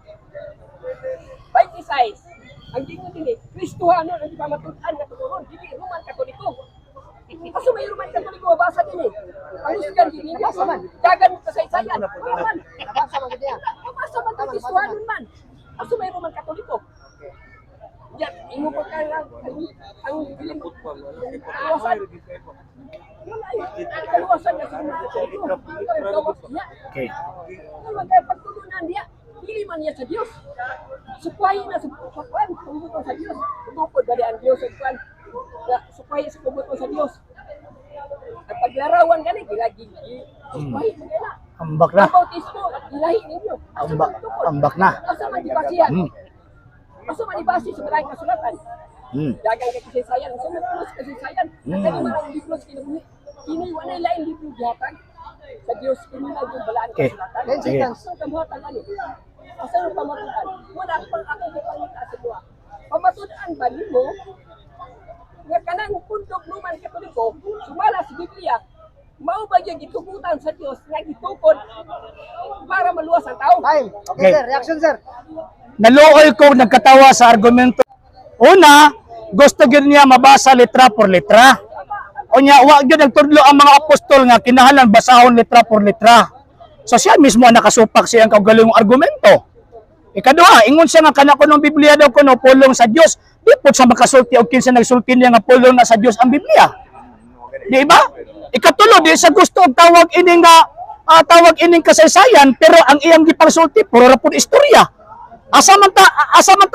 26, ang giingon din Kristohano ang pamatuan na tuguron, hindi Roman Katoliko. Kaso may Roman Katoliko, mabasa din eh. Ang usgan din niya, dagan mo kasaysayan. Nabasa man gid niya. Mabasa man ito, Kristohano man. Kaso may Roman Katoliko. Yan, ingo pa ka lang, ang bilimbot pa, kaluwasan. Wala yun, kaluwasan na sa mga Katoliko. Okay. Naman kaya pagtulunan niya, hindi man niya sa Diyos. Sukway na sa pagkuhan, pagkuhan sa Diyos. Tupod ba ang Diyos sa pagkuhan? Sukway sa pagkuhan sa Diyos. At paglarawan ganit, ilagi, sukway mo na. Ambak na. Ang bautismo, ilahi ninyo. Ambak na. Asa man di ba siya? Asa man di ba siya sa maraming kasulatan? Dagang kasaysayan, asa man plus kasaysayan. Kani marang libros kinabuhi. Kini wala lain libro gihatag sa Dios kini na yung balaan Okay. kasulatan. Sige. Asa kamuhatan ani? Asa yung pamatuan? Wala pang ako gipangita sa duwa. Pamatuan ba nimo? Nga kanang pundok Roman Katoliko, sumala sa Biblia, mao ba yung gitugutan sa Dios nga gitukod para maluwas ang tao? Time. Okay, Okay. sir. Reaction, sir. Naluoy ko nagkatawa sa argumento. Una, gusto gyud niya mabasa letra por letra. Unya wa gyud nagtudlo ang mga apostol nga kinahanglan basahon letra por letra. So siya mismo ang nakasupak siya ang kaugalingong argumento. Ikaduha, ingon siya nga kanako ng Biblia daw kuno pulong sa Dios. Di pud sa makasulti og kinsa nagsulti niya nga pulong na sa Dios ang Biblia. Di ba? Ikatulo di sa gusto og tawag ining kasaysayan pero ang iyang gipangsulti puro ra pud istorya. Asa man ta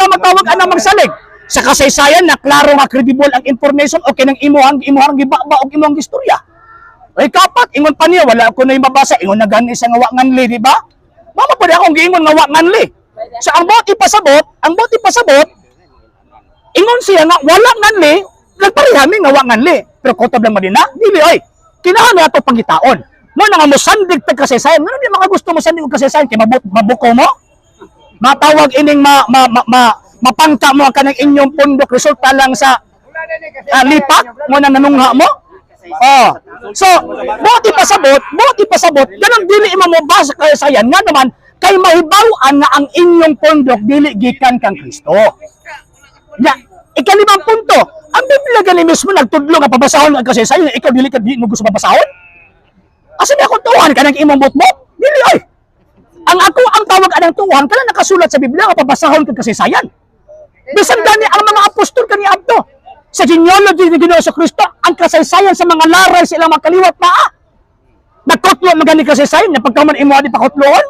matawag ana magsalig sa kasaysayan na klaro nga credible ang information o kinang imuhang gibaba og imuhang istorya. Ay kapat ingon pa niya wala ko na mabasa ingon na gani sa nga wa nganli di ba? Mama pud akong giingon nga wa nganli. Sa ang bawat ipasabot ingon siya nga wala nganli nagparihami nga wa nganli pero kutob lang madina dili oy kinahanglan ato pangitaon. Mo na nga mo sandig tag kasaysayan ngano di mga gusto mo sandig og kasaysayan kay mabuko mo? Matawag ining mapangka mo ang kanang inyong pundok resulta lang sa lipat mo na nanungha mo. Oh. So, buti pasabot, ganun dili imo mo basa kasaysayan nga naman kay mahibaw-an nga ang inyong pundok dili gikan kang Kristo. Ya, ikalimang punto, ang Biblia gani mismo nagtudlo nga pabasahon ang kasaysayan, ikaw dili ka di mo gusto mabasahon? Asa niya kung tuhan kanang imong butbot? Dili oy. Ang tawag anang tuhan kana nakasulat sa Biblia nga pabasahon kag kasaysayan. Bisan gani ang mga apostol kani adto sa genealogy ni Ginoo sa Kristo ang kasaysayan sa mga laray sa ilang makaliwat na nagkutlo magani kasaysayan na pagkaman imo di pakutloon.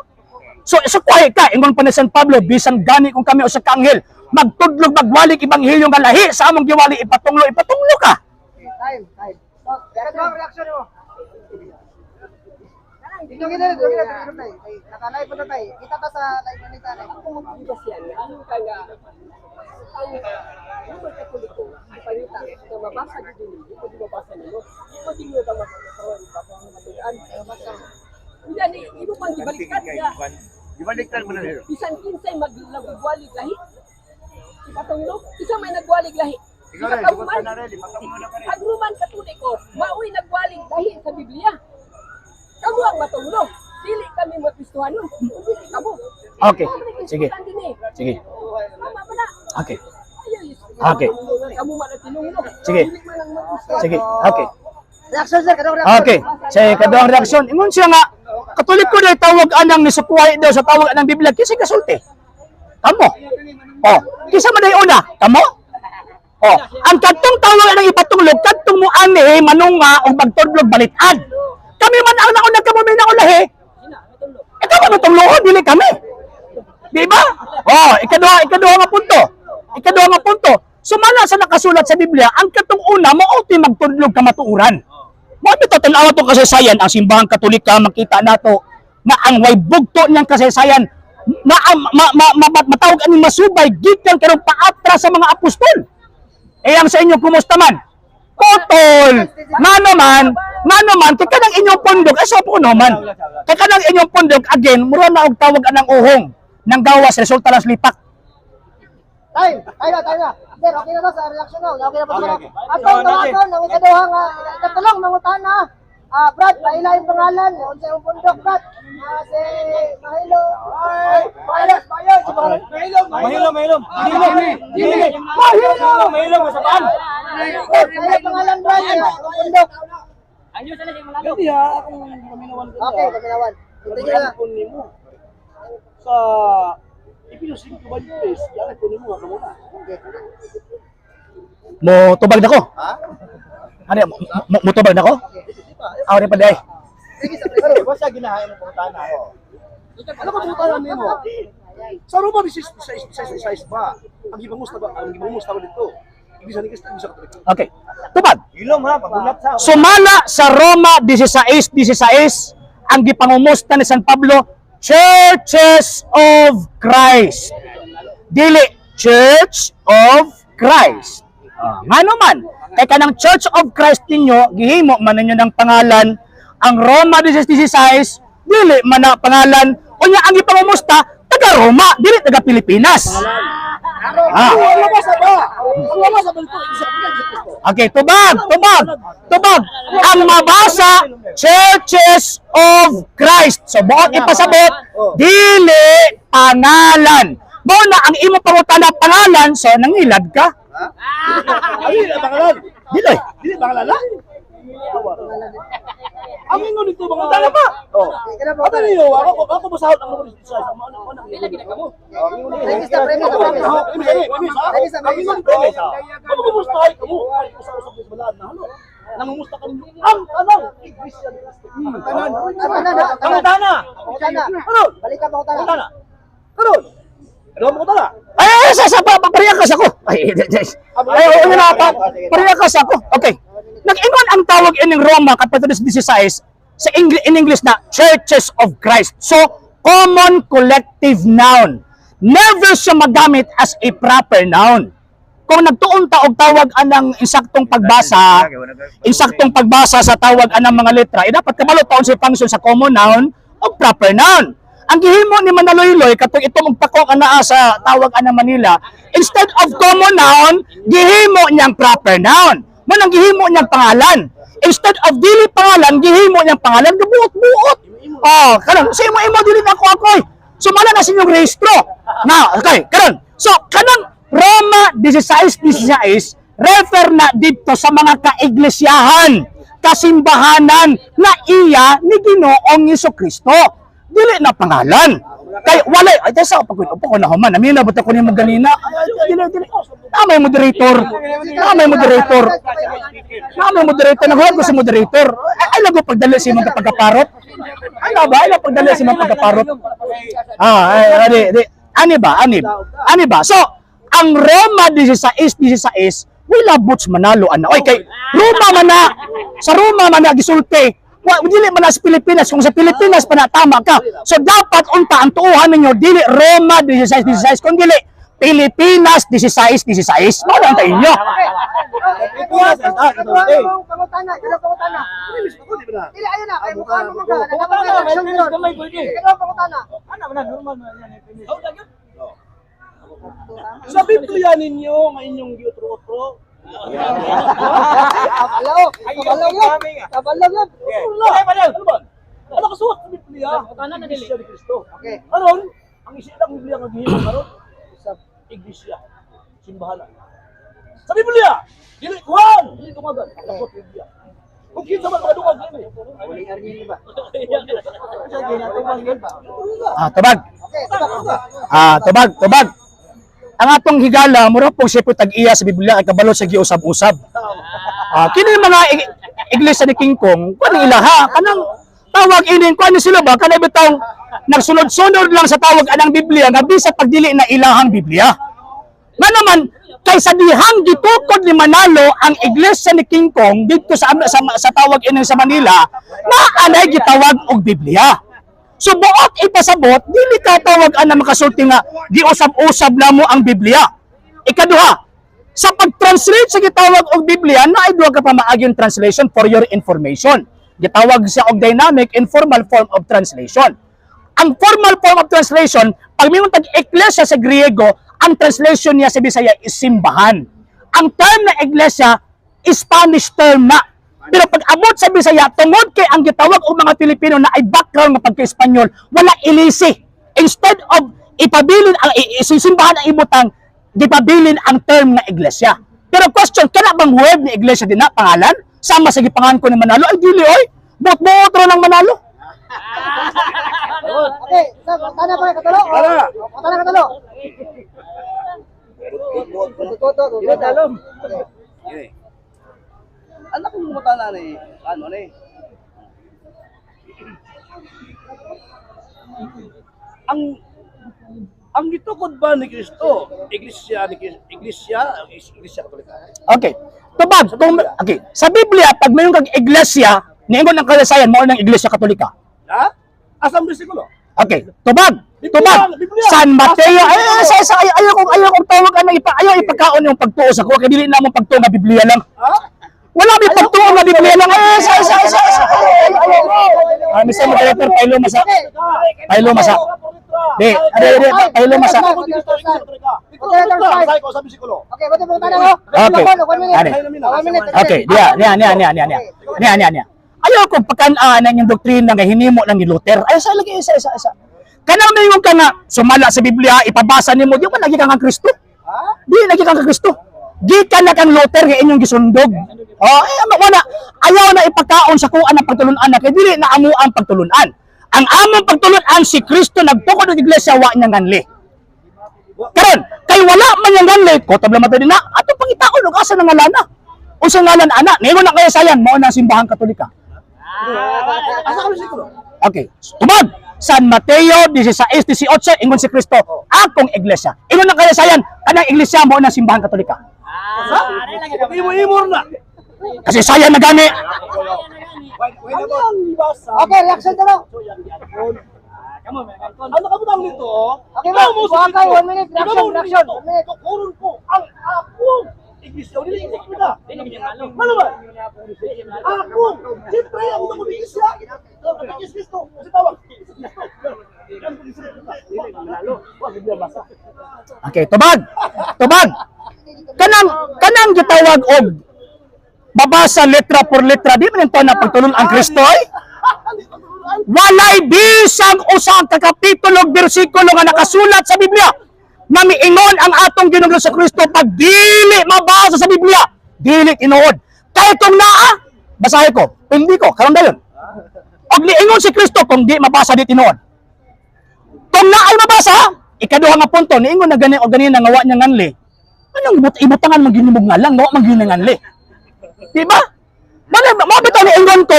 So kwahe ka ingon pa ni San Pablo bisan gani kung kami usa ka anghel magtudlog magwalik ibanghilyo nga lahi sa among giwali ipatunglo ka. Time. So, reaction mo. Dito kita, tay. Nakalive pa na tay. Kita ta sa live na nita. Ako mag-ibas yan. Ano ka nga? Ang Roman Katoliko, ang panita, na mabasa din din. Hindi ko di mabasa nilo. Hindi ko din mo ba makatawan. Hindi, imo pang ibalikan niya. Ibaliktad mo na rin. Bisan kinsay maglagwalig lahi. Ipatunglo, isa may nagwalig lahi. Ikaw rin, Ikaw sigot ka na rin. Ipagkamuno ka rin. Ang Roman Katoliko, mao'y nagwalig lahi sa Biblia. Kamu ang matunglo. Dili kami magpistuhan nun. Dili kamo. Okay. Sige. Sige. Tama ba na? Okay. Okay. Okay. Kamu man ang tinunglo. Sige. Dili man ang magpistuhan. Sige. Okay. Reaction sir, kadong reaction. Okay. Sa kaduhang reaksyon, ingon siya nga, Katoliko na tawag anang nisukuhay daw sa tawag anang Biblia, kisa kasulti. Kamo. Oh, kisa man ay una, kamo. Oh, ang kadtong tawag anang ipatulog, kadtong mo ani manunga o magtudlog balitad. Kami man ang nauna kamo may naulahi. Ikaw man tuluhon dili kami. Di ba? Oh, ikaduha nga punto. Ikaduha nga punto. Sumala sa nakasulat sa Biblia, ang katong una mao ti magtudlog ka matuuran. Mo bitaw tan-aw to kasaysayan ang simbahang Katolika makita nato na ang way bugto niyang kasaysayan na matawag ani masubay gikan karong paatra sa mga apostol. Ang sa inyo kumusta man? Putol. Ngano man kay kanang inyong pundok ay po naman. Kay kanang inyong pundok again mura na og tawag anang uhong nang gawas resulta lang slipak. Tayo na. Sir, okay na ba sa reaction na? Okay na ba sa Okay. atong tawagon ng ikaduhang katulong mangutana. Brad, paila yung pangalan. Unsa yung pundok, Brad? Si Mahilo. Mahilom. Mahilom sa paan. Paila yung pangalan, Brad. Yung pundok. Hindi ha, akong paminawan ko Okay, paminawan. Tingnan na. nimo. Sa ipinusing ko ba yung place, yan ko nimo nga kamuna. Mo tubag nako. Ano mo tubag nako? Aw ni paday. Sige sa prego. Basta ginahayan mo pangutana. Ano ba putaran nimo? Sa Roma ni size ba? Ang gibangusta ba dito? Ibig sabihin sa Katoliko. Okay. Tubag. Ilom ha, pagulat sa. Sumala sa Roma 16:16 ang gipangumusta ni San Pablo, Churches of Christ. Dili Church of Christ. Ngano man, kay kanang Church of Christ ninyo gihimo man ninyo ng pangalan ang Roma 16:16 dili man na pangalan unya ang gipangumusta taga Roma, dili taga Pilipinas. Wala ba sa ba? Wala sa balto, isa pa lang. Okay, tubag. Ang mabasa, Churches of Christ. So, buot ipasabot, dili pangalan. Mo na ang imo pangutana pangalan, so nangilad ka. Ay, pangalan. Dili. Pangalan. Ang ingon dito mga Tala ba? Ano niyo? Ako basahod ang mga sa pila ginagamo. Sige sa prego. Ang ingon dito. Ano kumusta ay kamo? Usap-usap sa balad na ano? Nangumusta kami ang tanong Iglesia ni Cristo. Pangutana. Ano? Balikan pangutana. Ano? Ano mo tala? Ay, sa pariyakas ako. Ay, una na pa. Pariyakas ako. Okay. Nag-ingon ang tawag ining Roma Kapitulo 16 sa in English na Churches of Christ. So, common collective noun. Never siya magamit as a proper noun. Kung nagtuon ta og tawag anang insaktong pagbasa sa tawag anang mga letra, dapat kabalo taon sa function sa common noun o proper noun. Ang gihimo ni Manaloyloy katong itong magtakong anaa sa tawag anang Manila, instead of common noun, gihimo niyang proper noun. Man ang gihimo niyang pangalan. Instead of dili pangalan, gihimo niyang pangalan gabuot-buot. Karon sa imo dili na ako. Sumala na sa inyong rehistro. Na, okay, karon. So, kanang Roma 16:16 refer na dito sa mga kaiglesiyahan, kasimbahanan na iya ni Ginoong Jesucristo. Dili na pangalan. Kay wala ay sa pagkuto ko na human. Amina buta ko nimo ganina. Dili. Tama yung moderator. Nahuwag ko sa moderator. Ay lago pagdali sa imong pagkaparot. Ano pagdali sa imong pagkaparot? Ani ba? So, ang Roma 16:16 wala buts manalo ana. Oy kay Roma man na sa Roma man na gisulti dili man na sa Pilipinas, kung sa Pilipinas pa na tama ka. So dapat unta ang tuuhan ninyo dili Roma 16:16 kun dili Pilipinas 16:16. Mao lang ta inyo. Pangutana. Dili ayun na, kay mukha mo ka. Nagkakaroon ng election yun. Ikaw pangutana. Sa Biblia ninyo, nga inyong giutro-utro. Kabalaw yan. Ano kasuwat sa Biblia? Iglesia ni Cristo. Okay. Aron, ang isilang Biblia nga gihimo karon sa iglesia, simbahan. Sa Biblia, dili kuhan, dili tumagan, ang Biblia. Kung kinsa man kadungag kini. Uling arnyin ba? Tubag. Tubag. Ang atong higala mura po siya po tag-iya sa Biblia ay kabalo sa giusab-usab. Kini mga iglesia ni King Kong, kuno ilaha kanang tawag inin kuno sila ba kanay bitong nagsunod-sunod lang sa tawag anang Biblia nga bisa pagdili na ilahang Biblia. Nga naman kaysa dihang gitukod ni Manalo ang iglesia ni King Kong dito sa tawag inin sa Manila na anay gitawag og Biblia. So buot ipasabot, dili ka tawag ana makasulti nga giusab-usab namo ang Biblia. Ikaduha, sa pag-translate sa gitawag og Biblia, naay duha ka pa maagyon translation for your information. Gitawag siya og dynamic informal form of translation. Ang formal form of translation, pag mingon tag iglesia sa Griego, ang translation niya sa Bisaya is simbahan. Ang term na iglesia, Spanish term na. Pero pag abot sa Bisaya, tungod kay ang gitawag og mga Pilipino na ay background nga pagka-Espanyol, wala ilisi. Instead of ipabilin ang isimbahan ang ibutang, gipabilin ang term na iglesia. Pero question, kana bang web ni iglesia din na pangalan? Sama sa gipangan ko ni Manalo? Ay dili oy. Bot-bot ra ng Manalo. Okay, tana ba katalo? Tana katalo. Anak ko mo tala ni ano ni. Ang gitukod ba ni Kristo? Iglesia Katolika. Okay. Tubag, okay. Sa Biblia, pag mayroon kag iglesia, niingon ang kalasayan mo ng Iglesia Katolika. Ha? Asang bersikulo? Okay. Tubag. Biblia. San Mateo. Ayaw kong tawag ayaw ipagkaon yung pagtuo sa ko. Kaya dili na mo pagtuo na Biblia lang. Ha? Wala may pagtuo na Biblia lang. Mr. Moderator, Pailo Masa. Pailo Masa. Pailo Masa. Okay, bato pong tana mo. Okay. Niya. Ayaw kong pagkanaan yung doktrina nga hinimo ng ni Luther. Ay, sa lagi, isa. Kanang may yung ka nga, sumala sa Biblia, ipabasa ni mo, di ba naging kang Kristo? Di, naging kang Kristo. Di ka na kang Luther nga inyong gisundog. Wala. Ayaw na ipagkaon sa kuan ng pagtulunan na, kaya dili na amo ang pagtulunan. Ang among pagtulunan si Kristo nagtukod ng iglesia, wa niyang ganli. Karon, kay wala man niyang ganli, kotob lang matay din na, ato pangitaon, ug asa na nga lana. Usa ngalan ana, ningon na kaya sayan, mao na simbahan Katolika. Asa ka bersikulo? Okay. Tumag! San Mateo 16:18 ingon si Kristo, akong iglesia. Ingon na kaya sayan, kanang iglesia mo na simbahan Katolika. Imo-imor na. Kasi sayan na gani. Okay, reaction talo. Ano ka butang nito? Okay ba? Buwakay, 1 minute, reaction. 1 minute. Tukuron ko ang akong iglesia. Dili iglesia. Ano ba? Akong. Siyempre, ako na kung iglesia. Pagkakis Kristo. Kasi tawag. Okay, tubag. Kanang gitawag og babasa letra por letra, di man ito na pagtulon ang Kristo ay? Walay bisag usang ka kapitulo bersikulo nga nakasulat sa Biblia na miingon ang atong Ginoong sa Kristo pag dili mabasa sa Biblia, dili tinuod. Kahit kung naa, basahin ko, hindi ko, karon dayon. Og niingon si Kristo kung di mabasa di tinuod. Kung naay mabasa, ikaduha nga punto, niingon na gani o ganina nga wa niya nganli. Anong ibutangan maghinimog nga lang, wa maghinanganli. Diba? Mo bitaw niingon ko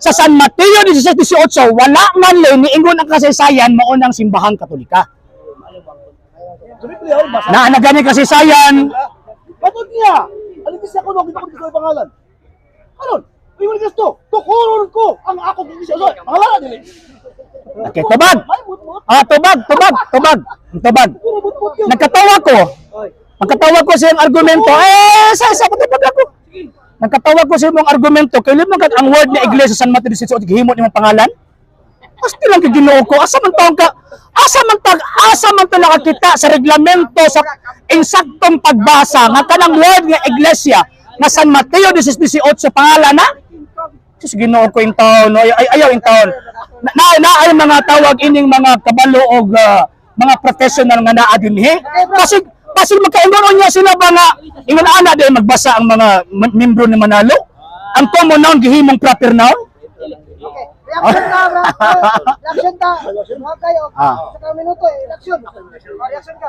sa San Mateo 16:18, wala nganli niingon ang kasaysayan mao nang simbahang Katolika. Sa Biblia, basa. Na gani kasaysayan, Batod niya. Alam niya ko, dito ko yung pangalan. Ano? Ingon ni Kristo, tukuron ko ang akong iglesia. So, pangalan dili. Okay, tubag. May mutmut. Tubag. Puro mutmut yun. Nagkatawa ko. Nagkatawa ko sa iyong argumento. Sa patipag ako. Nagkatawa ko sa iyong argumento. Kaya limang ang word ni Iglesia San Mateo 18, gihimo ni mong pangalan. Asti lang kay Ginoo ko. Asa man ta nakakita sa reglamento sa insaktong pagbasa nga kanang word nga Iglesia nga San Mateo 18 pangalan na. Sus Ginoo ko in taon, no? Ayaw in taon. Ay mga tawag ining mga kabalo og mga professional nga naa dinhi. Kasi magkaingon niya sila ba nga ingon ana din magbasa ang mga membro ni Manalo. Ang common noun gihimong proper noun. Okay. Reaction ka, bro. Reaction ka. Huwag kayo. Sa minuto, reaction. Reaction ka.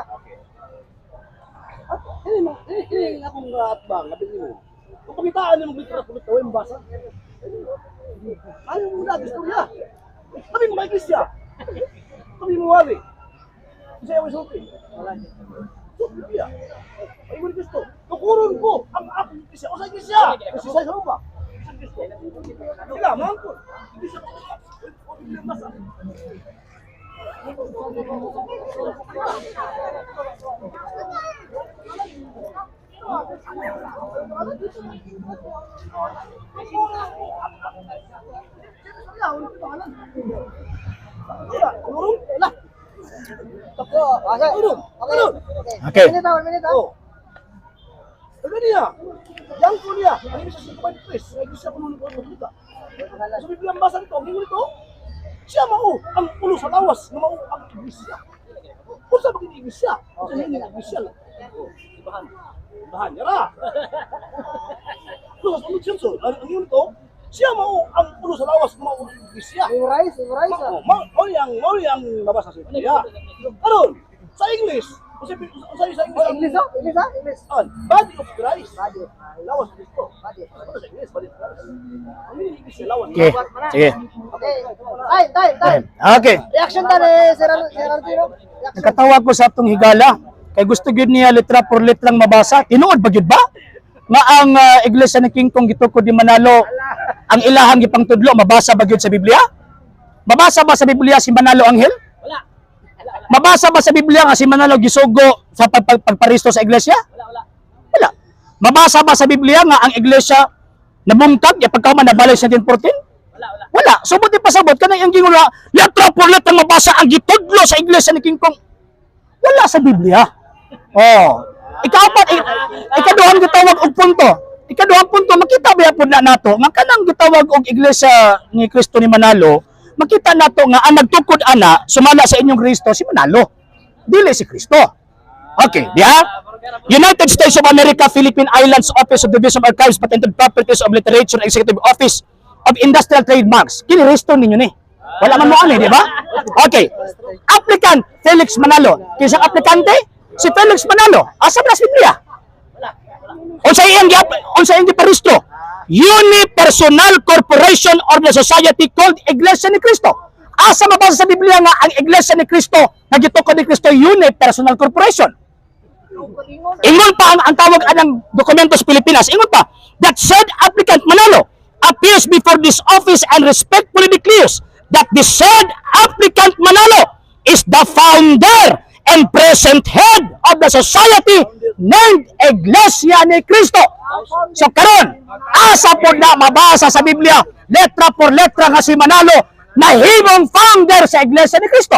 Ini akong atbang, labing mo. Kung pakitaan niyo magbitra ko ito, yung basa. Ano mo na, istorya. Sabi mo, may iglesia. Sabi mo, wali. Isa yung isulti. Biblia. Ay, wala gusto. Tukuron ko ang aking iglesia. O sa iglesia. Kasi sa isa ba? Sa Kristo. Sila, mangkot. Iglesia ko. O Biblia basa. Okay. Minute. Oh. Ano niya? Yang ko niya. Ang isa sa kapag Chris. Ang isa ko nung kita. Sa Biblia basa nito. Ang hingo nito. Siya mao ang ulo sa lawas. Na mao ang iglesia. Kung sa bagay iglesia. Kung sa hindi iglesia lang. Ibahan. Yara. Kung sa mga Simpson. Ang hingo nito. Siya mao ang ulo sa lawas. Na mao ang iglesia. Memorize. Mao yang mabasa sa Biblia. Karon sa English. Sa English. English. Body of Christ. Body. Lawas Kristo. Body. Ano sa English? Body of Christ. Ang hindi iglesia lawas. Okay. Sige. Okay. Time. Okay. Reaction ka ni Sir Arturo. Nakatawa ko sa atong higala. Kay gusto gyud niya litra por litrang mabasa. Tinuod ba gyud ba? Nga ang iglesia ni King Kong gitukod di Manalo, ang ilahang gipangtudlo mabasa ba gyud sa Biblia? Mabasa ba sa Biblia si Manalo Anghel? Mabasa ba sa Biblia nga si Manalo gisugo sa pagparisto sa iglesia? Wala. Mabasa ba sa Biblia nga ang iglesia nabungkag ya pagkauman nabalay sa 1914? Wala. Subot di pasabot kanang ang gingon letra por letra mabasa ang gitudlo sa iglesia ni King Kong. Wala sa Biblia. Oh. Ikaduhang gitawag og punto. Ikaduhang punto makita ba pud na nato nga kanang gitawag og iglesia ni Kristo ni Manalo, makita nato nga ang nagtukod ana sumala sa inyong Kristo si Manalo. Dili si Kristo. Okay, diha? United States of America, Philippine Islands Office of Division of Archives, Patented Properties of Literature, Executive Office of Industrial Trademarks. Kini Kristo ninyo ni. Wala man mo ani, di ba? Okay. Applicant Felix Manalo. Kinsa aplikante? Si Felix Manalo. Asa ba sa Biblia? Unsa iyang giparisto? Unipersonal Corporation or the Society called Iglesia ni Cristo. Asa mabasa sa Biblia nga ang Iglesia ni Cristo nga gitukod ni Cristo Unipersonal Corporation? Ingon pa ang tawag anang Dokumentos Pilipinas. Ingon pa, that said applicant Manalo appears before this office and respectfully declares that the said applicant Manalo is the founder and present head of the society named Iglesia ni Cristo. So karon, asa po na mabasa sa Biblia, letra por letra nga si Manalo na himong founder sa Iglesia ni Cristo?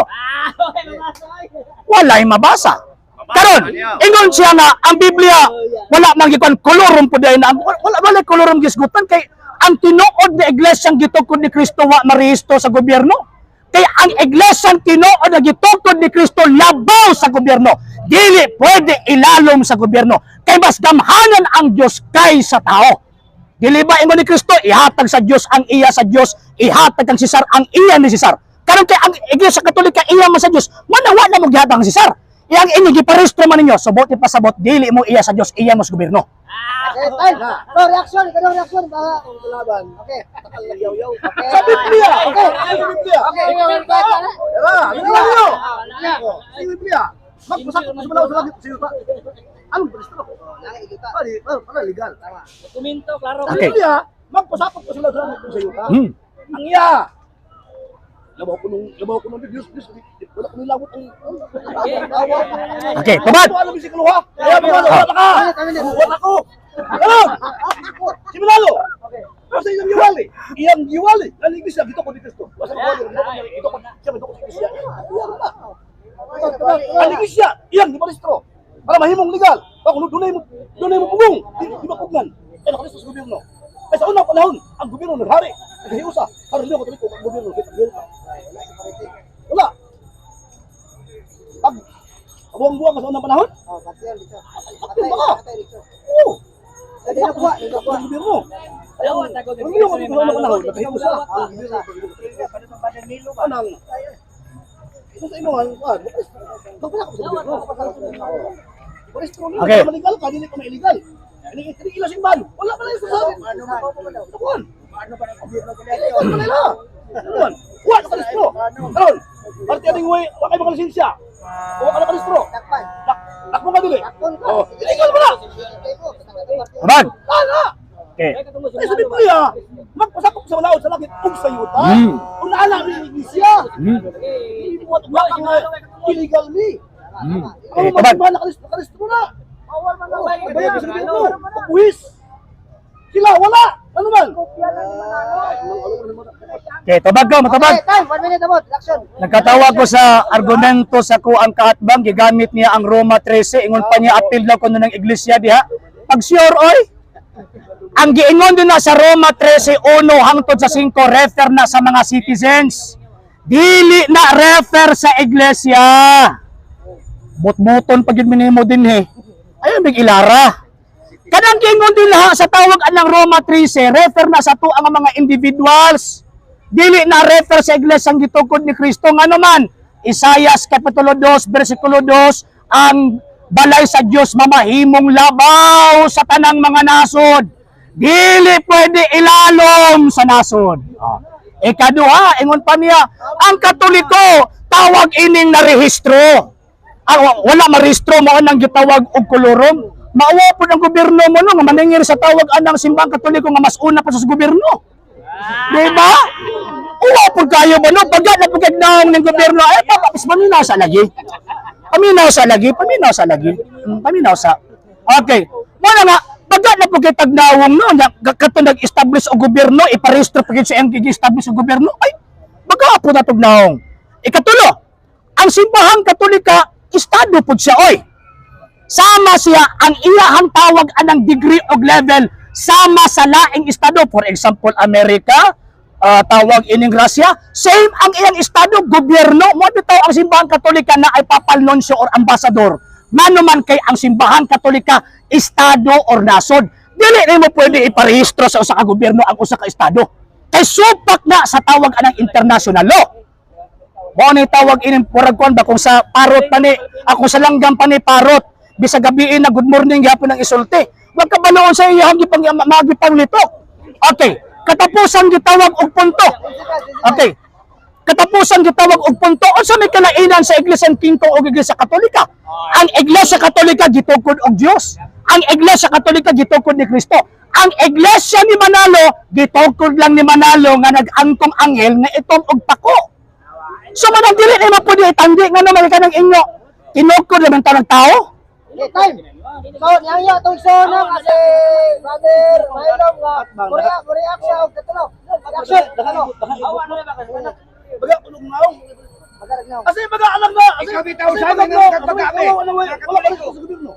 Walay mabasa. Karon, ingon siya nga ang Biblia wala man gikon kolorom po dahil na wala kolorom gisgutan kay ang tinuod na iglesyang gitukod ni Kristo wa marihisto sa gobyerno. Kaya ang iglesyang tinuod na gitukod ni Kristo labaw sa gobyerno. Dili pwede ilalom sa gobyerno. Kay mas gamhanan ang Diyos kaysa tao. Dili ba ingon ni Kristo, ihatag sa Diyos ang iya sa Diyos, ihatag ang Sisar ang iya ni Sisar. Karon kay ang iglesia Katolika iya man sa Diyos, manawa na mo gihatag ang Sisar. Iyang ini giparehistro man ninyo, subot ipasabot dili mo iya sa Diyos, iya mo sa gobyerno. Okay, time. So, reaction. Ikaw reaction. Baka laban. Okay. Okay. Sa Biblia. Okay. Sa Biblia. Okay. Yara, Biblia. Sa Biblia. Magpasakot mo sa malaw sa langit. Anong Kristo? Ano legal? Dokumento, klaro. Sa Okay. Biblia, magpasapot ko sila sa sayuta. Ang iya. Labaw ko nung Diyos, wala ko nilabot ang Okay, tubag. Ano si Kaluha? Kaya wala ka. Wala ko. Ano? Si Manalo. Kasi iyang giwali. Iyang giwali. Naligis siya, dito ko dito. Basta giwali. Dito ko siya. Naligis siya. Iyang gibalistro. Para mahimong legal. Kung dunay mo pugong, di mapugnan. Nakalisto sa gobyerno. Kaya sa unang panahon, ang gobyerno naghari. Naghiusa. Para hindi ako tuloy ang gobyerno. Wala. Pag buwang-buwang ka sa unang panahon, aktin ba ka? Oo. Jadi nakuha, Ang gobyerno. Kaya ang gobyerno ko sa unang panahon, naghiusa. Anang, ito sa imo, magpala ko sa gobyerno. Paristro niyo, Okay. maligal ka, dili ka ma-illegal. Ini ilasing ban. Wala pa lang sa sabi. Tukuan. Illegal pa nila. Tukuan. Kuha ka paristro. Karon, parte ading way, wa kay mga lisensya. Kuha ka na paristro. Takbo ka dili. Oh, illegal pa na. Tubag. Kana. Okay. Ay sabi ko ya, magpasakop sa malaod sa langit ug sa yuta. Una ana ni iglesia. Wa ka nga illegal ni. Okay, Ang tubag. mga nakalistro na. Bayad sa gobyerno. Puwis. Sila wala. Ano man? Okay, tubag ko, matubag. Okay, time, 1 minute about, action. Nagkatawa ko sa argumento sa kuang kaatbang, gigamit niya ang Roma 13, ingon pa niya apil daw kuno ng iglesia diha. Pag sure oy, ang giingon din na sa Roma 13:1 hangtod sa 5 refer na sa mga citizens. Dili na refer sa iglesia. Butbuton pag minimo din he. Ayun big ilara. Kadang giingon din laha sa tawag anang Roma 13, refer na sa tuang mga individuals. Dili na refer sa iglesia ang gitukod ni Kristo nga naman. Isaias kapitulo 2 bersikulo 2, ang balay sa Dios mamahimong labaw sa tanang mga nasod. Dili pwede ilalom sa nasod. Ikaduha, ingon pa niya, ang Katoliko tawag ining narehistro. Wala marehistro mo nang gitawag og kolorom. Maawa po ng gobyerno mo no nga maningir sa tawag anang simbang Katoliko nga mas una pa sa gobyerno. Diba? Uwa po kayo ba no? Pagkat na pagkagnaong ng gobyerno, ay papapis paminaw sa lagi. Paminaw sa lagi. Paminaw sa. Okay. Wala nga, pagkat na pagkagnaong no, kato nag-establish o gobyerno, iparehistro pagkat sa MKG establish o gobyerno, ay, baga po na tugnaong. Ikatulo, ang simbahang Katolika, estado po siya, oy. Sama siya ang iyahang tawag anang degree o level sama sa laing estado. For example, Amerika, tawag ining Russia, same ang iyang estado, gobyerno. Mo bitaw ang simbahang Katolika na ay papal nuncio or ambassador. Manuman kay ang simbahang Katolika, estado or nasod. Dili na mo pwede iparehistro sa usa ka gobyerno ang usa ka estado. Kay supak na sa tawag anang international law. Mo ni tawag ining purag kon ba kung sa parot pa ni, ako sa langgam pa ni parot. Bisag gabiin na good morning gyapon ang isulti. Wag ka baloon sa iyang magipanglitok. Okay, katapusan gitawag og punto. Okay. Katapusan gitawag og punto. Unsa may kalainan sa Iglesia Tingko o Iglesia Katolika? Ang Iglesia Katolika gitukod og Dios. Ang Iglesia Katolika gitukod ni Kristo. Ang Iglesia ni Manalo gitukod lang ni Manalo nga nag-angkong anghel nga itom og pako. So manang dili na mapudi itanggi nga naman kanang inyo. Tinukod naman tanang tao. Okay, time. So, niyaya itong show na kasi brother Maylong nga muriak siya og katulo. Action, ano? Baga ulong naong. Magarag na. Kasi baga alam na. Ikaw bitaw sa amin ng pagkakami. Wala ka sa gobyerno.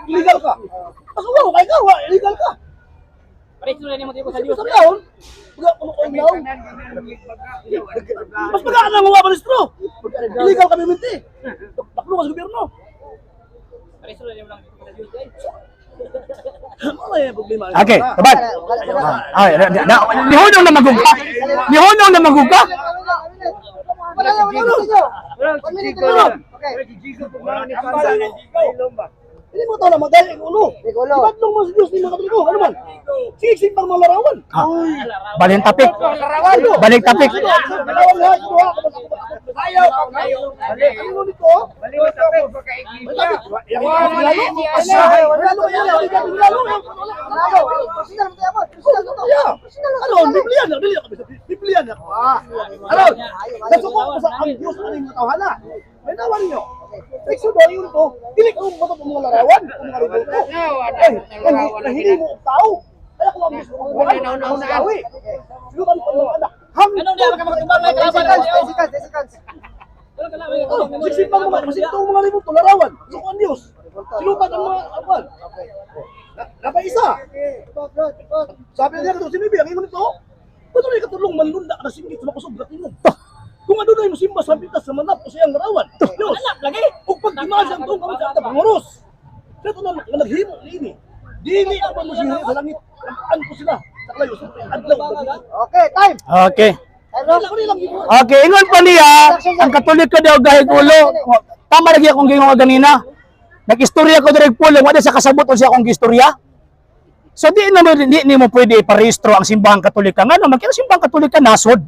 Illegal ka. Kasi wala kay ka, illegal ka. Parehistro na mo sa Dios. Sabi yun, baga ulong naong. Mas baga alam mo nga paristro. Illegal kami minti. Taklo ka sa gobyerno. Parehistro na mo lang sa Dios. Wala yung problema. Okay, tabad. Ay, nihunong na maguga. Nihunong na maguga. Wala na, wala. 1 minute na. Okay. Hindi mo ito na magdali ang ulo. Ulo. Ibatlong mo sa Diyos ni mga Katoliko. Ano man? Siksik pang mga larawan. Balik tapik. Balik tapik. Larawan lahat. Ayaw ka kayo. Ano nito? Baliwat ako sa Ano, Biblia na, dili kami sa Biblia na. Ano? Nasuko ko sa ang Diyos aning matawhana. May nawa ninyo. Exodo yun to. Dili ka mo mga larawan, mga ributo. Hindi mo tao. Kaya ko ang gusto ko mga tawi. Lukan pa mga anak. Anong di ka makatumbang may kalaban? Seconds. Siksipang mga, masinto ang mga ributo, larawan. Gusto ko ang Diyos. Silutan ang mga awan. Napaisa. Sabi niya ka si Bibi, ang ingon ito, ba't na ikatulong manlunda ka na singgit sa makusog na tingog? Kung ano na yung simba sa bitas sa manap o siyang larawan, Diyos, lagi, o pag-imag siyang itong kamay sa atang panguros. Kaya ito na naghimo ni dili ang pamusihin sa langit, nakaan ko sila sa kalayo sa adlaw. Okay, time. Okay. Time. Okay, ingon pa niya, ang Katoliko daw gahig ulo. Tama lagi akong gingon ganina. Nag-istorya ko direct pulong, wala sa kasabot o siya akong istorya. So di ni mo pwede iparehistro ang simbahang Katolika. Nga naman, kaya simbahang Katolika nasod.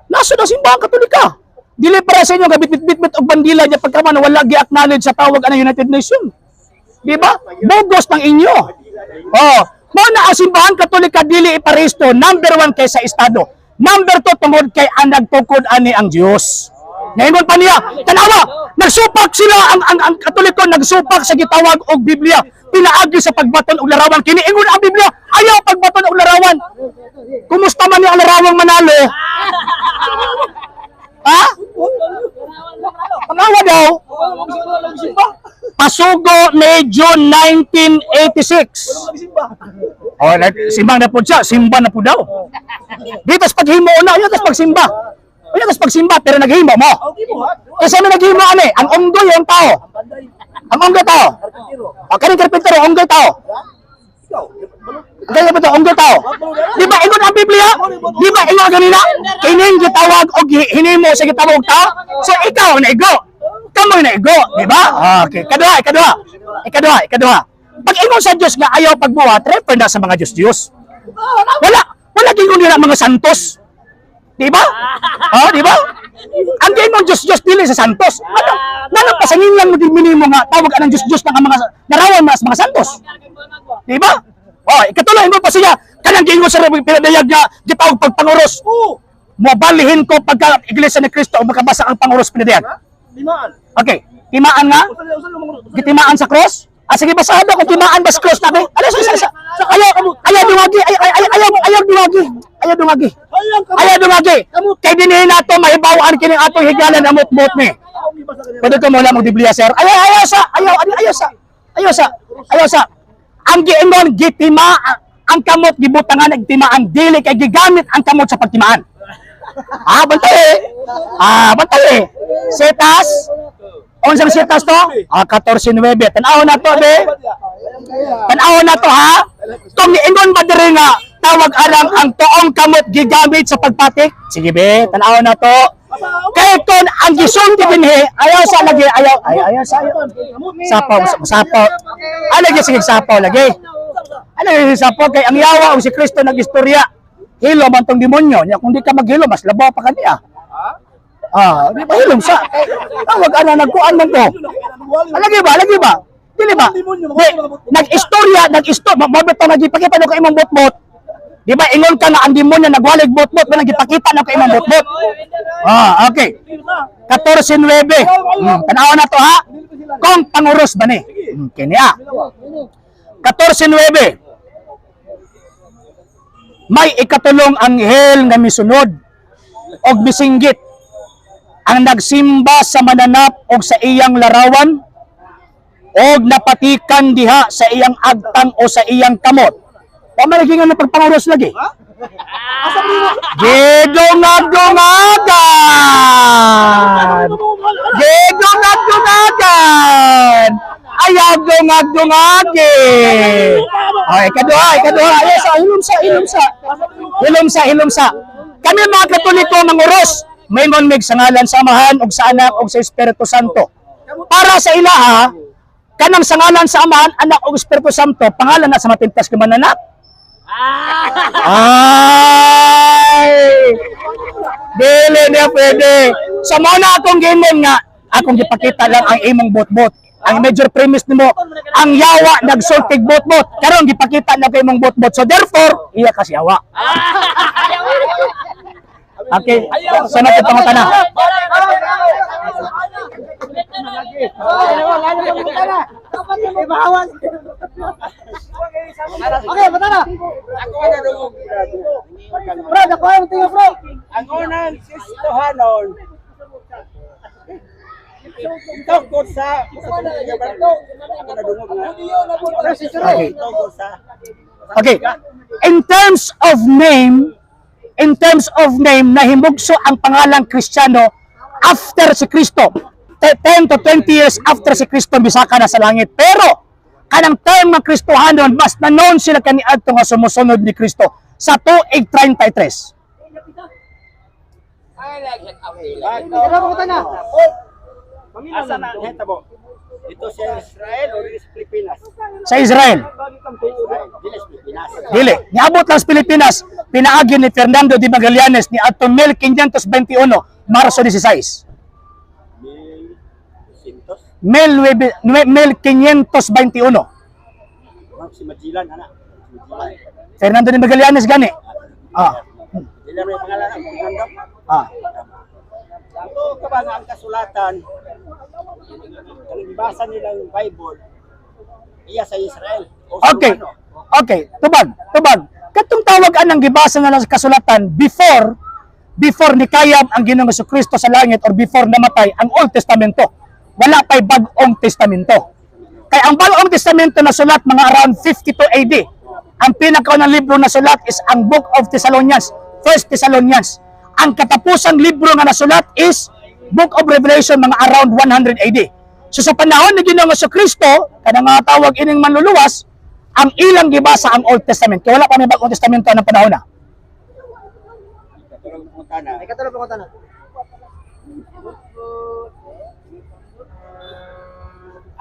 Nasod ang simbahang Katolika. Dili para sa inyo, gabit-bit-bit og bandila niya pagkaman wala gi-acknowledge sa tawag ng United Nations. Di ba? Bogos ng inyo. Oh, mo na ang simbahang Katolika dili iparehistro, number 1 kay sa Estado. Number 2 tungod kay ang nagtukod ani ang Dios. Ngayon pa niya, tanawa, nagsupak sila, ang Katoliko nagsupak sa gitawag og Biblia. Pinaagi sa pagbaton og larawan. Kiniingon ang Biblia, ayaw pagbaton og larawan. Kumusta man ni ang larawang manalo? Ha? Pangawa daw? Pasugo, May, June 1986. Oh, simbang na po siya, simba na po daw. Dito sa paghimo na, yun tas pagsimba. Yun tas pagsimba, pero naghimo mo. Kasi ano naghimo ani? Ang unggoy yung tao. Ang unggoy tao. O, kaning karpintero, unggoy tao. Kaya ba ito, unggoy tao? Di ba, ingon ang Biblia? Di ba, ingon ganina? Kining gitawag o hinimo sa gitawag og tao. So, ikaw na igo. Kamoy na igo. Di ba? Okay, ikaduha. Pag ingon sa Diyos nga ayaw pagbuhat, refer na sa mga Diyos. Wala gingon nila mga santos. Di ba? Oh, di ba? Ang gingon Diyos dili sa santos. Ano pasangin lang mo din minimo nga tawag anang Diyos ng mga narawan mas mga santos. Di ba? Oh, ikatuloy mo pa siya kanang gingon sa pinadayag nga gitawag pagpanguros. Mabalihin ko pagka Iglesia ni Cristo o makabasa ang panguros pinadayag. Okay, timaan nga? Gitimaan sa cross? Sige, basahan ako, timaan ba sa cross natin? Ayaw dumagi. Kaya dinihin nato, mahibawaan kining atong higalan amot-mot ni. Pwede ko mula mag-Biblia, sir. Ayaw sa. Ang giingon, gitima, ang kamot, gibutangan, nagtimaan, dili kay gigamit ang kamot sa pagtimaan. Bantay. Setas, unsang setas to? 14:9. Tanaw na to, be. Tanaw na to, ha? Kung niingon ba diri nga tawag alang ang tuong kamot gigamit sa pagpatik? Sige, be, tanaw na to. Kaya kung ang gisulti dinhi, ayaw sa lagi, ayaw sa sapaw. Lagi sige sapaw lagi. Sapaw kay ang yawa og si Kristo nag-istorya. Hilo man tong demonyo. Kung di ka maghilo, mas labaw pa kaniya. Di ba hilom sa? Tawag nagkuan man ko. Lagi ba? Dili ba? Nag-istorya, mabito nagipakita no kay imong botbot. Di ba ingon ka na ang demonyo nagwalig botbot, ba nagipakita no kay imong botbot. Okay. 14:9. Tanaw na to, ha? Kung panguros ba ni? Kini 14:9. May ikatulong anghel nga misunod og misinggit ang nagsimba sa mananap og sa iyang larawan og napatikan diha sa iyang agtang o sa iyang kamot. Pamalagingan na pagpanguros lagi. Gedong-gedongagan. Ayaw dungag-dungagi. Okay, kaduha. Hilom sa. Kami mga Katoliko manguros, mayingon mig sa ngalan sa Amahan ug sa Anak ug sa Espiritu Santo. Para sa ilaha, kanang sa ngalan sa Amahan, Anak ug Espiritu Santo, pangalan na sa matintas ka mananap. Ay! Dili niya pwede. So muna akong gingon nga, akong gipakita lang ang imong bot-bot. Ang major premise nimo, ang yawa nagsultig bot-bot. Karon gipakita na kay imong bot-bot. So therefore, iya kasi yawa. Okay, sana kita pangutana. Okay, mata na. Ako na dungog. Bro, nakuha yung tingin, bro. Ang unang sistohanon, tungkol sa ako na dungog nga. Okay. Tungkol sa Okay. In terms of name, nahimugso ang pangalang Kristiyano after si Kristo. 10 to 20 years after si Kristo bisaka na sa langit. Pero kanang term ng Kristohanon mas na-known sila kaniadto nga sumusunod ni Kristo sa tuig 33. Ano ba mata na? asa na hitabo? Ito sa Israel o sa Pilipinas? Sa Israel. Dili sa Pilipinas. Dili, niabot lang sa Pilipinas, pinaagi ni Fernando de Magallanes ni adto 1521, Marso 16. 1521. Si Magellan ana. Fernando de Magallanes gani. Dili may pangalan ang Fernando. Ah. Ito kabang ang kasulatan kung ibasa nilang Bible iya sa Israel o sa Okay. Romano. Okay, tubag. Katong tawag anang gibasa na lang sa kasulatan before ni kayab ang Ginoong Jesucristo sa langit or before namatay ang Old Testamento. Wala pa'y Bagong Testamento. Kaya ang Bagong Testamento na sulat mga around 52 AD. Ang pinakaunang libro na sulat is ang Book of Thessalonians, 1 Thessalonians. Ang katapusang libro nga nasulat is Book of Revelation mga around 100 AD. So sa panahon ni Ginoong Jesucristo, kanang nga tawag ining manluluwas, ang ilang gibasa ang Old Testament. Kaya wala pa may Bagong Testamento ng panahon na. Katulong pangutana. Ay, katulog mata na.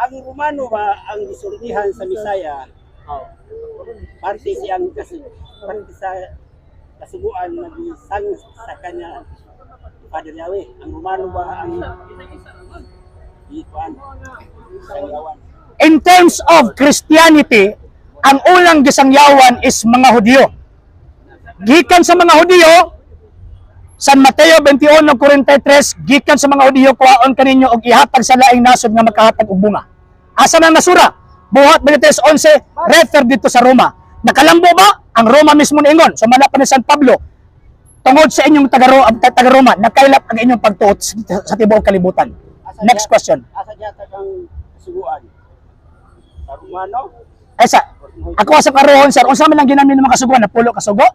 Ang Romano ba ang gisultihan sa Misaya? Parte siyang parte sa kasubuan na gisang sa kanya Father Yahweh. Ang Romano ba ang ikuan sa yawan? In terms of Christianity, ang unang gisangyawan is mga Hudyo. Gikan sa mga Hudyo, San Mateo 21:43, gikan sa mga Hudyo kuhaon kaninyo og ihatag sa laing nasod nga makahatag og bunga. Asa na nasura? Buhat 23:11, refer dito sa Roma. Nakalambo ba? Ang Roma mismo niingon. So mala pa ni San Pablo, tungod sa inyong taga-Roma, nakailap ang inyong pagtuot sa tibuok kalibutan. Next question. Asa diata kang kasubuan? Sa Romano? Esa, ako sa karoon, sir, unsa man lang ginamit ng mga kasugo na pulo kasugo?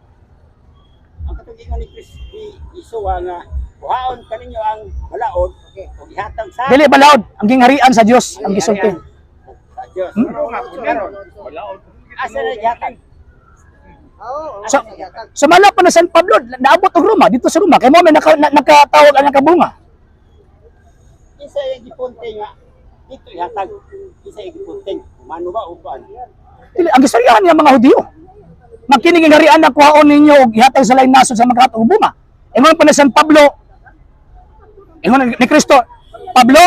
Ang katugingan ni Isuwa nga kuhaon kaninyo ang balaod o ihatag sa Dili balaod, ang gingharian sa Dios, ang gisulti. sa Diyos. Meron. Asa na ihatag? Oo, So, sumala pa na San Pablo, naabot og Roma, dito sa Roma, kay mo may nakatawag ang nakabunga. Isa yung gipunting nga dito ihatag. Isa yung gipunting. Mano ba o kuan? Dili, ang gistoryahan niya mga Hudyo. Magkinig ang harian na kuhaon ninyo og ihatag sa lain nasod sa makahatag og bunga. Ingon pa na San Pablo, ingon ni Kristo, Pablo,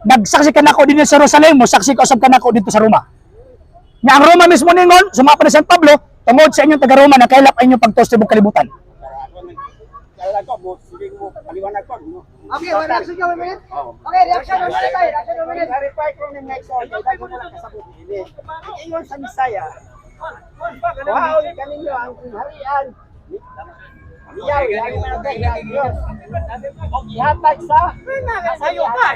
nagsaksi ka nako dinhi sa Jerusalem, mo saksi ka usab ka nako dito sa Roma. Nga ang Roma mismo ningon, sumapa na San Pablo, tungod sa inyong taga-Roma na kailap ang inyong pagtuos tibok kalibutan. Kaya ko mo sige mo paliwanag ko no. Okay, one reaction ka, 1 minute. Okay, reaction 1 minute tayo. Reaction 1 minute. Verify ko ng next order. Dagko na lang kasabot dili. Ingon sa Misaya. Wow, kaninyo ang harian. Iyaw, yang natin ya Dios. Og ihatag sa sayo pa.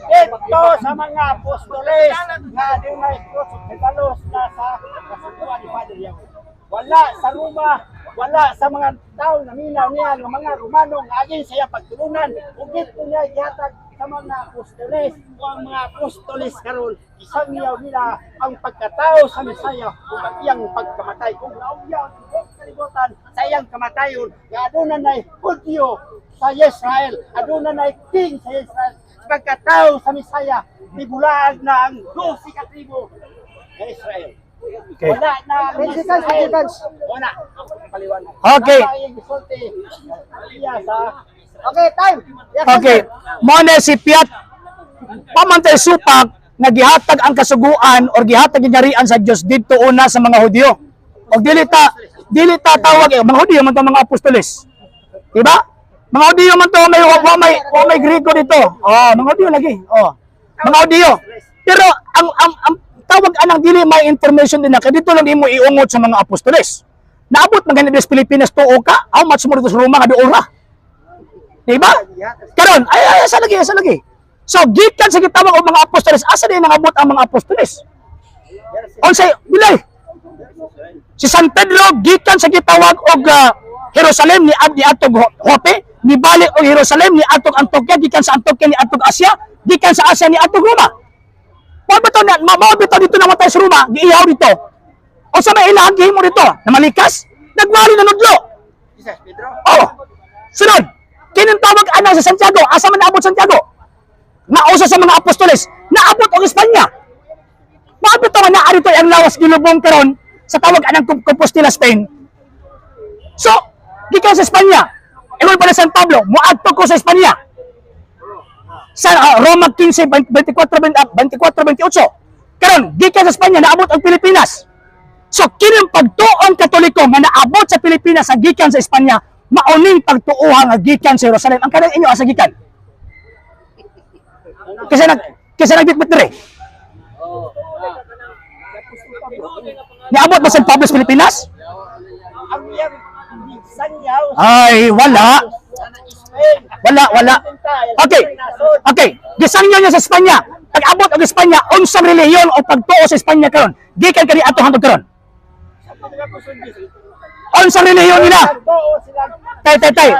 Ito sa mga apostoles nga dunay krus ug balos na sa kasuguan ni Father Yahweh. Wala sa Roma, wala sa mga tao na minaw niya ng mga Romano nga agin siya pagtulunan ug dito niya ihatag sa mga apostoles o ang mga apostoles karon isangyaw nila ang pagkatao sa Mesaya ug ang iyang pagkamatay ug naugyaw ang kalibutan sa iyang kamatayon nga aduna nay Hudyo sa Israel, aduna nay king sa Israel pagkatao sa Mesaya, nibulaag na ang 12 ka tribo sa Israel. Okay. Wala na 10 seconds, 10 seconds. Wala. Ako ang paliwanag. Okay. Wala yung gisulti. Iya sa Okay, time. Yes, Okay. sir. Mo na si Piat pamantay supak nga gihatag ang kasuguan or gihatag gingarian sa Dios didto una sa mga Hudyo. Og dili ta tawag mga Hudyo man to mga apostoles. Diba? Mga Hudyo man to wa may Grego dito. Oh, mga Hudyo lagi. Oh. Mga Hudyo. Pero ang tawag anang dili may information din na kay dito lang imo iungot sa mga apostoles. Naabot man ganito sa Pilipinas tuo ka, how much more dito sa Roma nga duora. Diba? Karon, ay asa lagi. So, gikan sa gitawag og mga apostoles, asa din nangabot ang mga apostoles? Unsay bilay? Si San Pedro gikan sa gitawag og Jerusalem ni atog Jope, ni balik og Jerusalem ni atog Antioquia, gikan sa Antioquia ni atog Asia, gikan sa Asia ni atog Roma. Mao bitaw dito naman tayo sa Roma, giihaw dito. O sa may ilahagi mo dito, na malikas, nagwali na nudlo. Oh. Sunod, kining tawag ana sa Santiago, asa man naabot Santiago? Nausa sa mga apostoles, naabot og Espanya. Bakit ito na arito ang lawas gilubong karon sa tawag anang Compostela, Spain? So, gikan sa Espanya, ingon pa na San Pablo, muadto ko sa Espanya. Sa Roma 15, 24-28. Karon, gikan sa Espanya, naabot ang Pilipinas. So, kining pagtuong Katoliko nga naabot sa Pilipinas sa gikan sa Espanya, mauning pagtuuhan nga gikan sa Jerusalem. Ang kanang inyo asa gikan? Kasi nagbitbit dire. Niabot ba sa Pablo sa Pilipinas? ang iyang sanyaw Ay, wala. Wala. Okay. Gisangyo niya sa Espanya. Pag-abot og Espanya, unsang relihiyon o pagtuo sa Espanya karon? Gikan kani ato hangtod karon. Unsang relihiyon nila? Tay.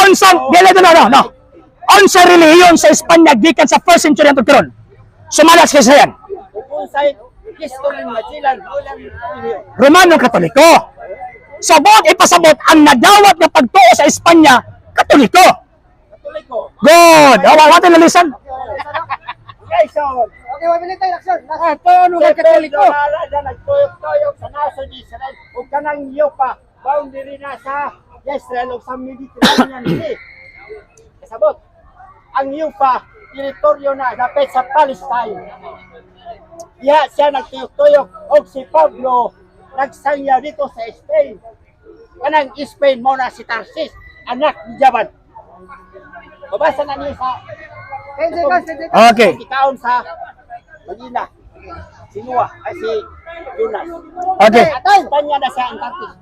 Unsang no. Unsang relihiyon sa Espanya gikan sa 1st century hangtod karon? Sumalas kay sayan. kung sa history ng Magellan Romano Katoliko. So, buot ipasabot ang nadawat na pagtuo sa Espanya, Katoliko. Katoliko. Good. Watin na lisan. Okay, so Okay, 1 minute tayo, action. ano nga Katoliko? Nagtuyok-tuyok sa naso ni Israel ug kanang Yopa boundary na sa Israel ug sa Mediterranean Sea. Kasabot, ang Yopa teritoryo na dapit sa Palestine. Siya nagtuyok-tuyok og si Pablo nagsanya dito sa Spain. Kanang Spain mo na si Tarsis, anak ni Jaban. Babasa na niyo sa 10 seconds, 10 seconds. Okay. ikaon sa Manila. Si Noah ay si Jonas. Okay. Tanya na sa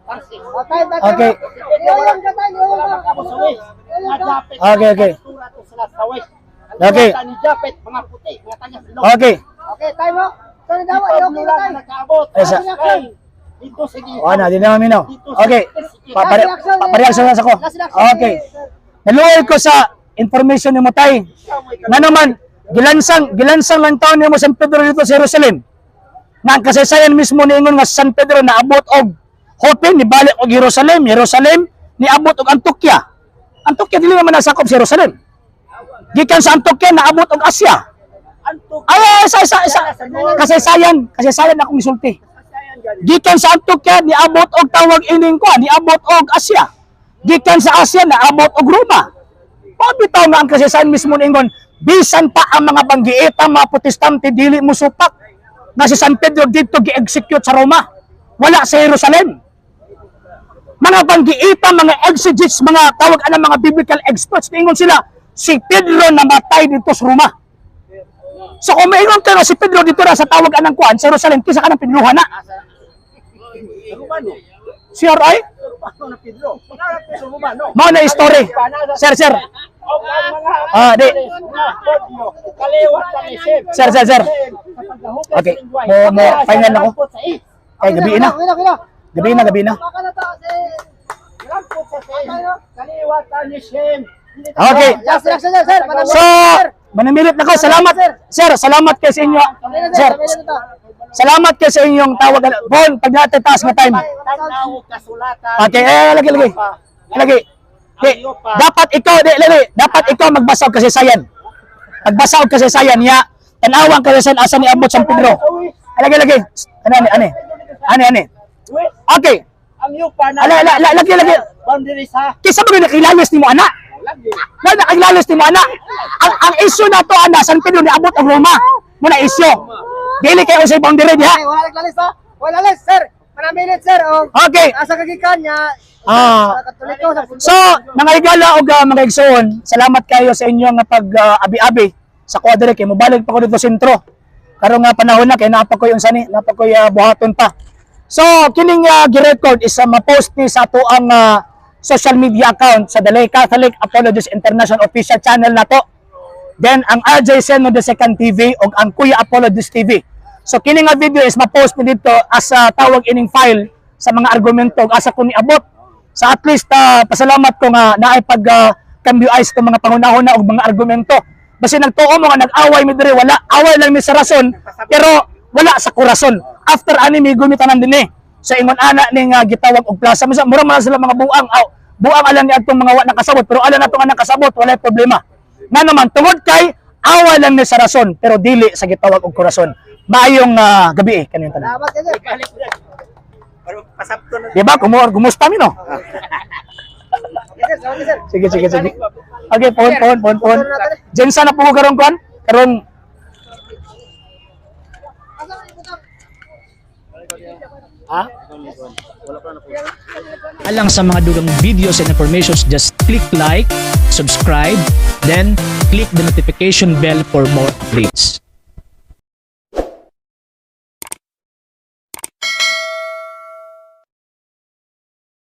Tarsis. Okay, Okay. Iyoyong ka tayo, iyoyong Wala ka. ka sa west. Mga Japet. Okay. Tura to sila sa west. Ang Okay. tuwa ni Japet, mga puti, mga taga silong. Okay. Okay, time mo. Sorry daw, Ito iyoyong mula ka tayo. na nakaabot. Ay, sa- Dito sa gitna. O na, di na maminaw. Okay. Papareaksyon na ako. Last reaction, Okay. sir. Naluoy ko sa information ni mo tay. Nga naman, gilansang lang taon ni mo San Pedro dito sa Jerusalem. Nga ang kasaysayan mismo ni ingon nga San Pedro na abot og Jope, ni balik og Jerusalem ni abot og Antioquia. Antioquia dili naman nasakop sa Jerusalem. Gikan sa Antioquia naabot og Asia. Ay, kasaysayan akong isulti. Gikan sa Antioquia niabot og tawag ining ko, niabot og Asia. Gikan sa Asia naabot og Roma. Pabitaw nga ang kasaysayan mismo ningon, bisan pa ang mga banggiita, mga Protestante dili mo supak na si San Pedro dito gi-execute sa Roma. Wala sa Jerusalem. Mga banggiita, mga exegetes, mga tawag anang mga biblical experts, ningon sila, si Pedro namatay dito sa Roma. So kung maingon ka na si Pedro dito na sa tawag anang kuan sa Jerusalem, kisa ka ng pinluhan na. Romano. CRI? Romano na Pedro. Mga Pedro Romano. Mao na story. Sir. O ang mga Di. kaliwat na ni Shem. Sir. Okay. Final na ako. Ay, gabi na. Gabi na. Baka na to, si... Kaliwat na ni Shem. Okay. Last reaction, sir. Panang- So, manamilit na ko. Salamat. Sir, salamat kayo sa inyo. Sir, salamat kayo sa inyong tawag. Bon, pag natin taas nga time. Tanaw kasulatan. Okay, lagi. Dapat ikaw magbasa og kasaysayan. Magbasa og kasaysayan niya. Tanawang kasaysayan asa ni abot San Pedro. Lagi. Ano? Ani. Okay. Ang yupa na Lagi. boundaries ha. Kisa ba nakilalis ni mo, ana? Nakilalis ni mo, ana? Ang issue na to, ana, San Pedro ni abot ang Roma. Muna issue. Dili kayo sa boundary diha. Okay, wala naglalis ha. Wala lalis, sir. Manamilit, sir. O, Okay. asa kagikan niya. Ah. Sa Katoliko, sa Punta. So, mga igala o mga igsoon, salamat kayo sa inyong pag-abi-abi sa kwadre kay mobalik pa ko dito sentro. Karon nga panahon na kay napa ko yung sani, napa ko buhaton pa. So, kining gi-record is ma-post ni sa ato ang social media account sa Dalay Catholic Apologies International official channel na to. Then ang RJ Seno the Second TV o ang Kuya Apologies TV. So kini nga video is ma-post ni dito as tawag ining file sa mga argumento asa ko niabot. So at least pasalamat ko nga naay pag cambio eyes ko mga pangunahuna og mga argumento. Basi nagtuo mo nga nag-away mi dire wala away lang mi sa rason pero wala sa kurason. After ani mi gumitanan dinhi. Sa ingon ana ning gitawag og plaza mura man sila mga buang buang alang ni adtong mga wa nakasabot pero alang nato nga nakasabot wala problema. Nga naman tungod kay away lang ni sa rason pero dili sa gitawag og kurason. Maayong gabi kaniyong tanan. Salamat kayo. Pero pasapto na. Diba? Gumusta mi no? Yes, sir. Salamat, sir. Sige. Okay, phone. Jensa na po ko karon kuan? Karon Alang sa mga dugang videos and informations, just click like, subscribe, then click the notification bell for more updates.